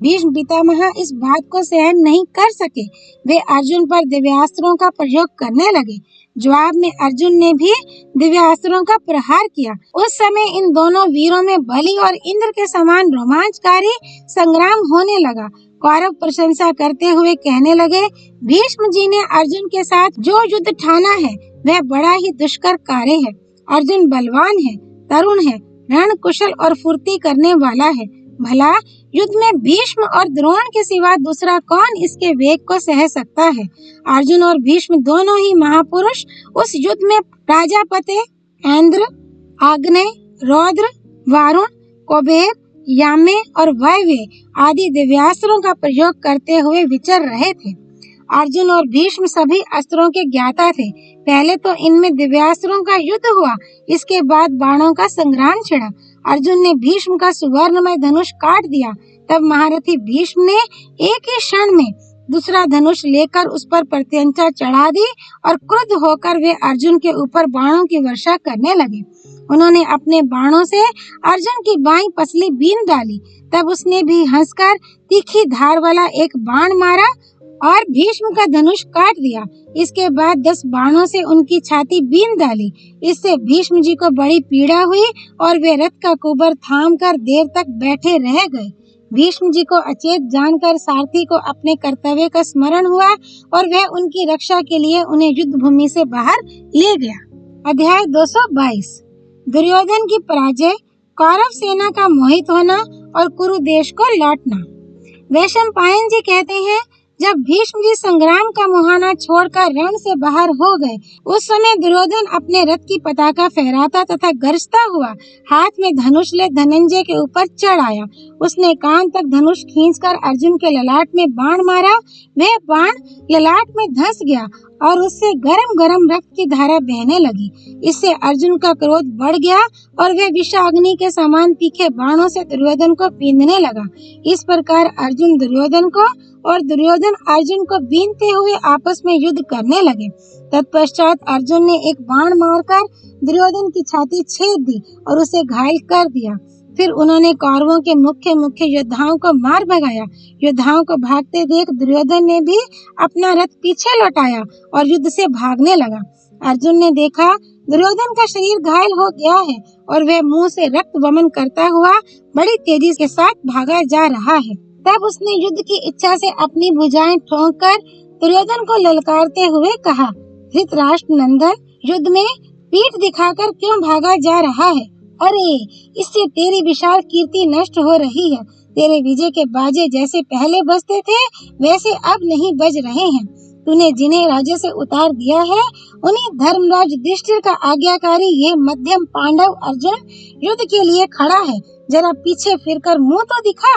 भीष्म पितामह इस बात को सहन नहीं कर सके। वे अर्जुन पर दिव्यास्त्रों का प्रयोग करने लगे। जवाब में अर्जुन ने भी दिव्यास्त्रों का प्रहार किया। उस समय इन दोनों वीरों में बलि और इंद्र के समान रोमांचकारी संग्राम होने लगा। कौरव प्रशंसा करते हुए कहने लगे, भीष्म जी ने अर्जुन के साथ जो युद्ध ठाना है वह बड़ा ही दुष्कर कार्य है। अर्जुन बलवान है, तरुण है, रण कुशल और फुर्ती करने वाला है। भला युद्ध में भीष्म और द्रोण के सिवा दूसरा कौन इसके वेग को सह सकता है। अर्जुन और भीष्म दोनों ही महापुरुष उस युद्ध में प्राजापते, इंद्र, आग्नेय, रौद्र, वारुण, कुबेर, यामे और वायव्य आदि दिव्यास्त्रों का प्रयोग करते हुए विचर रहे थे। अर्जुन और भीष्म सभी अस्त्रों के ज्ञाता थे। पहले तो इनमें दिव्यास्त्रों का युद्ध हुआ, इसके बाद बाणों का संग्राम छिड़ा। अर्जुन ने भीष्म का सुवर्णमय धनुष काट दिया। तब महारथी भीष्म ने एक ही क्षण में दूसरा धनुष लेकर उस पर प्रत्यंचा चढ़ा दी और क्रुद्ध होकर वे अर्जुन के ऊपर बाणों की वर्षा करने लगे। उन्होंने अपने बाणों से अर्जुन की बाईं पसली बीन डाली। तब उसने भी हंसकर तीखी धार वाला एक बाण मारा और भीष्म का धनुष काट दिया। इसके बाद 10 बाणों से उनकी छाती बीन डाली। इससे भीष्म जी को बड़ी पीड़ा हुई और वे रथ का कुबर थाम कर देर तक बैठे रह गए। भीष्म जी को अचेत जानकर सारथी को अपने कर्तव्य का स्मरण हुआ और वह उनकी रक्षा के लिए उन्हें युद्ध भूमि से बाहर ले गया। अध्याय 222। दुर्योधन की पराजय, कौरव सेना का मोहित होना और कुरु देश को लौटना। वैशंपायन जी कहते हैं, जब भीष्म जी संग्राम का मुहाना छोड़कर रण से बाहर हो गए, उस समय दुर्योधन अपने रथ की पताका फहराता तथा गरजता हुआ हाथ में धनुष ले धनंजय के ऊपर चढ़ आया। उसने कान तक धनुष खींचकर अर्जुन के ललाट में बाण मारा। वह बाण ललाट में धंस गया और उससे गरम गरम रक्त की धारा बहने लगी। इससे अर्जुन का क्रोध बढ़ गया और वह विषाग्नि के समान तीखे बाणों से दुर्योधन को बींधने लगा। इस प्रकार अर्जुन दुर्योधन को और दुर्योधन अर्जुन को बीनते हुए आपस में युद्ध करने लगे। तत्पश्चात अर्जुन ने एक बाण मारकर दुर्योधन की छाती छेद दी और उसे घायल कर दिया। फिर उन्होंने कौरवों के मुख्य योद्धाओं को मार भगाया। योद्धाओं को भागते देख दुर्योधन ने भी अपना रथ पीछे लौटाया और युद्ध से भागने लगा। अर्जुन ने देखा दुर्योधन का शरीर घायल हो गया है और वह मुंह से रक्त वमन करता हुआ बड़ी तेजी के साथ भागा जा रहा है। तब उसने युद्ध की इच्छा से अपनी भुजाएं ठोंक कर दुर्योधन को ललकारते हुए कहा, धृतराष्ट्र नंदन, युद्ध में पीठ दिखाकर क्यों भागा जा रहा है? अरे, इससे तेरी विशाल कीर्ति नष्ट हो रही है। तेरे विजय के बाजे जैसे पहले बजते थे वैसे अब नहीं बज रहे हैं। तूने जिन्हें राज्य से उतार दिया है उन्हीं धर्मराज युधिष्ठिर का आज्ञाकारी ये मध्यम पांडव अर्जुन युद्ध के लिए खड़ा है। जरा पीछे फिरकर मुंह तो दिखा।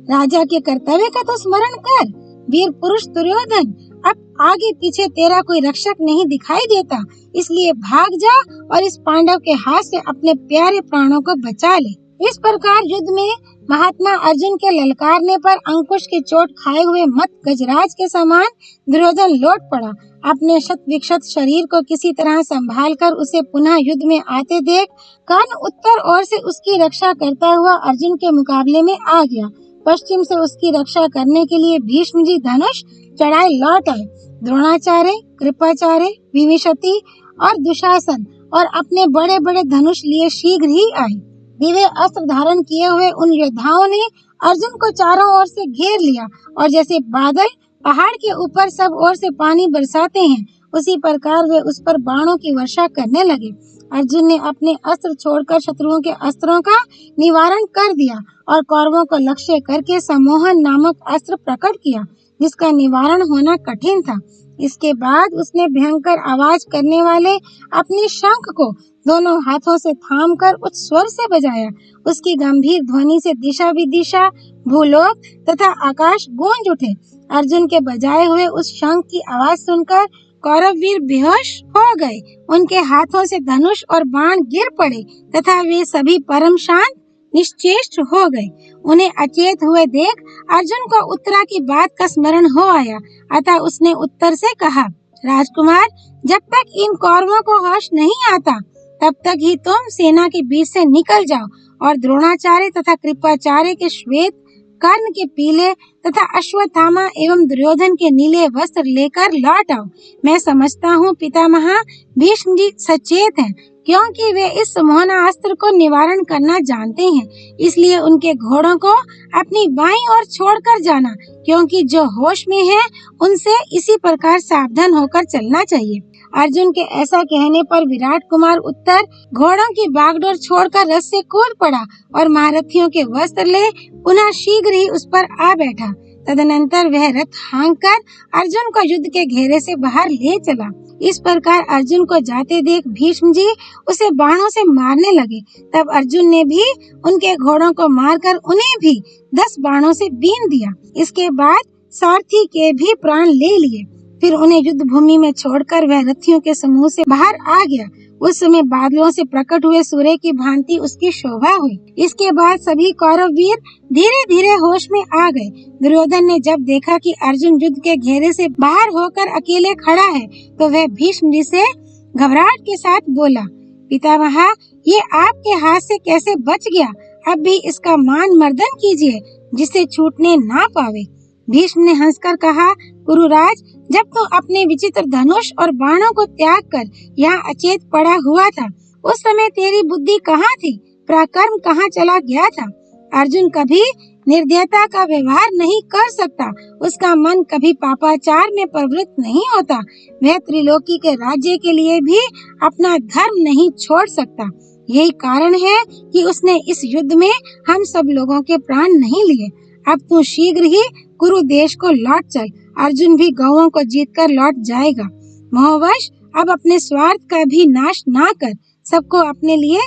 राजा के कर्तव्य का तो स्मरण कर। वीर पुरुष दुर्योधन, अब आगे पीछे तेरा कोई रक्षक नहीं दिखाई देता, इसलिए भाग जा और इस पांडव के हाथ से अपने प्यारे प्राणों को बचा ले। इस प्रकार युद्ध में महात्मा अर्जुन के ललकारने पर अंकुश की चोट खाए हुए मत गजराज के समान दुर्योधन लौट पड़ा। अपने शत विक्षत शरीर को किसी तरह संभालकर उसे पुनः युद्ध में आते देख कर्ण उत्तर ओर से उसकी रक्षा करता हुआ अर्जुन के मुकाबले में आ गया। पश्चिम से उसकी रक्षा करने के लिए भीष्म जी धनुष चढ़ाए लौट आए। द्रोणाचार्य, कृपाचार्य, विमिशति और दुशासन और अपने बड़े बड़े धनुष लिए शीघ्र ही आए। दिव्य अस्त्र धारण किए हुए उन योद्धाओं ने अर्जुन को चारों ओर से घेर लिया और जैसे बादल पहाड़ के ऊपर सब ओर से पानी बरसाते हैं, उसी प्रकार वे उस पर बाणों की वर्षा करने लगे। अर्जुन ने अपने अस्त्र छोड़कर शत्रुओं के अस्त्रों का निवारण कर दिया और कौरवों को लक्ष्य करके सम्मोहन नामक अस्त्र प्रकट किया, जिसका निवारण होना कठिन था। इसके बाद उसने भयंकर आवाज करने वाले अपने शंख को दोनों हाथों से थामकर उच्च स्वर से बजाया। उसकी गंभीर ध्वनि से दिशा विदिशा, भूलोक तथा आकाश गूंज उठे। अर्जुन के बजाए हुए उस शंख की आवाज सुनकर कौरव वीर बेहोश हो गए। उनके हाथों से धनुष और बाण गिर पड़े तथा वे सभी परम शांत निश्चेष्ट हो गए। उन्हें अचेत हुए देख अर्जुन को उत्तरा की बात का स्मरण हो आया। अतः उसने उत्तर से कहा, राजकुमार, जब तक इन कौरवों को होश नहीं आता तब तक ही तुम सेना के बीच से निकल जाओ और द्रोणाचार्य तथा कृपाचार्य के श्वेत, कर्ण के पीले तथा अश्वत्थामा एवं दुर्योधन के नीले वस्त्र लेकर लौट आओ। मैं समझता हूँ पितामह भीष्म जी सचेत हैं, क्योंकि वे इस मोहनास्त्र को निवारण करना जानते हैं। इसलिए उनके घोड़ों को अपनी बाईं ओर छोड़कर जाना, क्योंकि जो होश में है उनसे इसी प्रकार सावधान होकर चलना चाहिए। अर्जुन के ऐसा कहने पर विराट कुमार उत्तर घोड़ों की बागडोर छोड़कर रथ से कूद पड़ा और महारथियों के वस्त्र ले पुनः शीघ्र ही उस पर आ बैठा। तदनंतर वह रथ हाँककर अर्जुन को युद्ध के घेरे से बाहर ले चला। इस प्रकार अर्जुन को जाते देख भीष्म जी उसे बाणों से मारने लगे। तब अर्जुन ने भी उनके घोड़ों को मारकर उन्हें भी 10 बाणों से बीन दिया। इसके बाद सारथी के भी प्राण ले लिए। फिर उन्हें युद्ध भूमि में छोड़कर वह रथियों के समूह से बाहर आ गया। उस समय बादलों से प्रकट हुए सूर्य की भांति उसकी शोभा हुई। इसके बाद सभी कौरव वीर धीरे धीरे होश में आ गए। दुर्योधन ने जब देखा कि अर्जुन युद्ध के घेरे से बाहर होकर अकेले खड़ा है, तो वह भीष्म जी से घबराहट के साथ बोला, पितामह, ये आपके हाथ से कैसे बच गया? अब भी इसका मान मर्दन कीजिए, जिससे छूटने ना पावे। भीष्म ने हंसकर कहा, कुरुराज, जब तू अपने विचित्र धनुष और बाणों को त्याग कर यहाँ अचेत पड़ा हुआ था, उस समय तेरी बुद्धि कहाँ थी? पराक्रम कहाँ चला गया था? अर्जुन कभी निर्दयता का व्यवहार नहीं कर सकता। उसका मन कभी पापाचार में प्रवृत्त नहीं होता। वह त्रिलोकी के राज्य के लिए भी अपना धर्म नहीं छोड़ सकता। यही कारण है कि उसने इस युद्ध में हम सब लोगों के प्राण नहीं लिए। अब तू शीघ्र ही कुरु देश को लौट चल। अर्जुन भी गौओं को जीतकर लौट जाएगा। मोहवश अब अपने स्वार्थ का भी नाश ना कर। सबको अपने लिए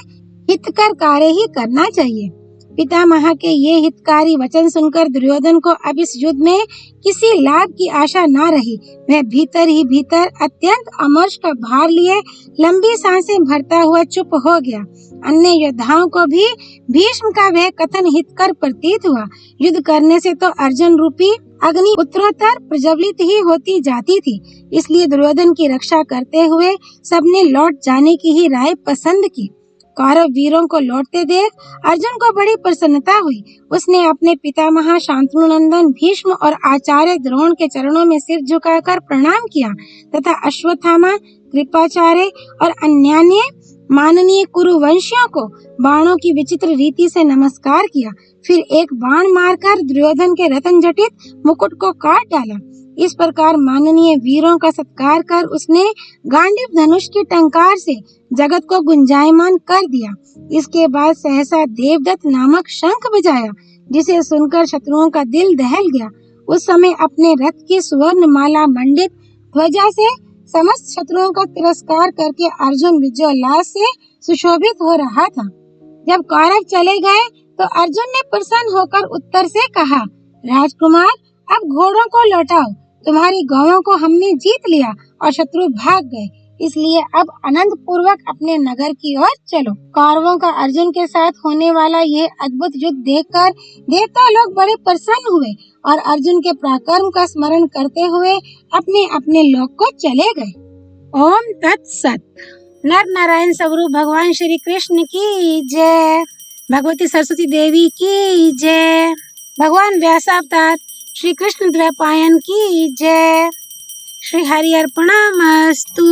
हितकर कार्य ही करना चाहिए। पितामह के ये हितकारी वचन सुनकर दुर्योधन को अब इस युद्ध में किसी लाभ की आशा न रही। वह भीतर ही भीतर अत्यंत अमर्ष का भार लिए लंबी सांसें भरता हुआ चुप हो गया। अन्य योद्धाओं को भी भीष्म का वह कथन हितकर प्रतीत हुआ। युद्ध करने से तो अर्जुन रूपी अग्नि उत्तरोत्तर प्रज्वलित ही होती जाती थी। इसलिए दुर्योधन की रक्षा करते हुए सबने लौट जाने की ही राय पसंद की। कौरव वीरों को लौटते देख अर्जुन को बड़ी प्रसन्नता हुई। उसने अपने पितामह शांतनु नंदन भीष्म और आचार्य द्रोण के चरणों में सिर झुकाकर प्रणाम किया तथा अश्वत्थामा, कृपाचार्य और अन्यान्य माननीय कुरुवंशियों को बाणों की विचित्र रीति से नमस्कार किया। फिर एक बाण मारकर दुर्योधन के रत्न जटित मुकुट को काट डाला। इस प्रकार माननीय वीरों का सत्कार कर उसने गांडीव धनुष की टंकार से जगत को गुंजायमान कर दिया। इसके बाद सहसा देवदत्त नामक शंख बजाया, जिसे सुनकर शत्रुओं का दिल दहल गया। उस समय अपने रथ की सुवर्ण माला मंडित ध्वजा से समस्त शत्रुओं का तिरस्कार करके अर्जुन विजयोल्लास से सुशोभित हो रहा था। जब कौरव चले गए तो अर्जुन ने प्रसन्न होकर उत्तर से कहा, राजकुमार, अब घोड़ों को लौटाओ। तुम्हारी गौओं को हमने जीत लिया और शत्रु भाग गए, इसलिए अब आनंद पूर्वक अपने नगर की ओर चलो। कौरवों का अर्जुन के साथ होने वाला ये अद्भुत युद्ध देखकर देवता लोग बड़े प्रसन्न हुए और अर्जुन के पराक्रम का स्मरण करते हुए अपने अपने लोक को चले गए। ओम तत्सत। नर नारायण स्वरूप भगवान श्री कृष्ण की जय। भगवती सरस्वती देवी की जय। भगवान व्यासावतार श्री कृष्ण द्वैपायन की जय। श्री हरि अर्पणमस्तु।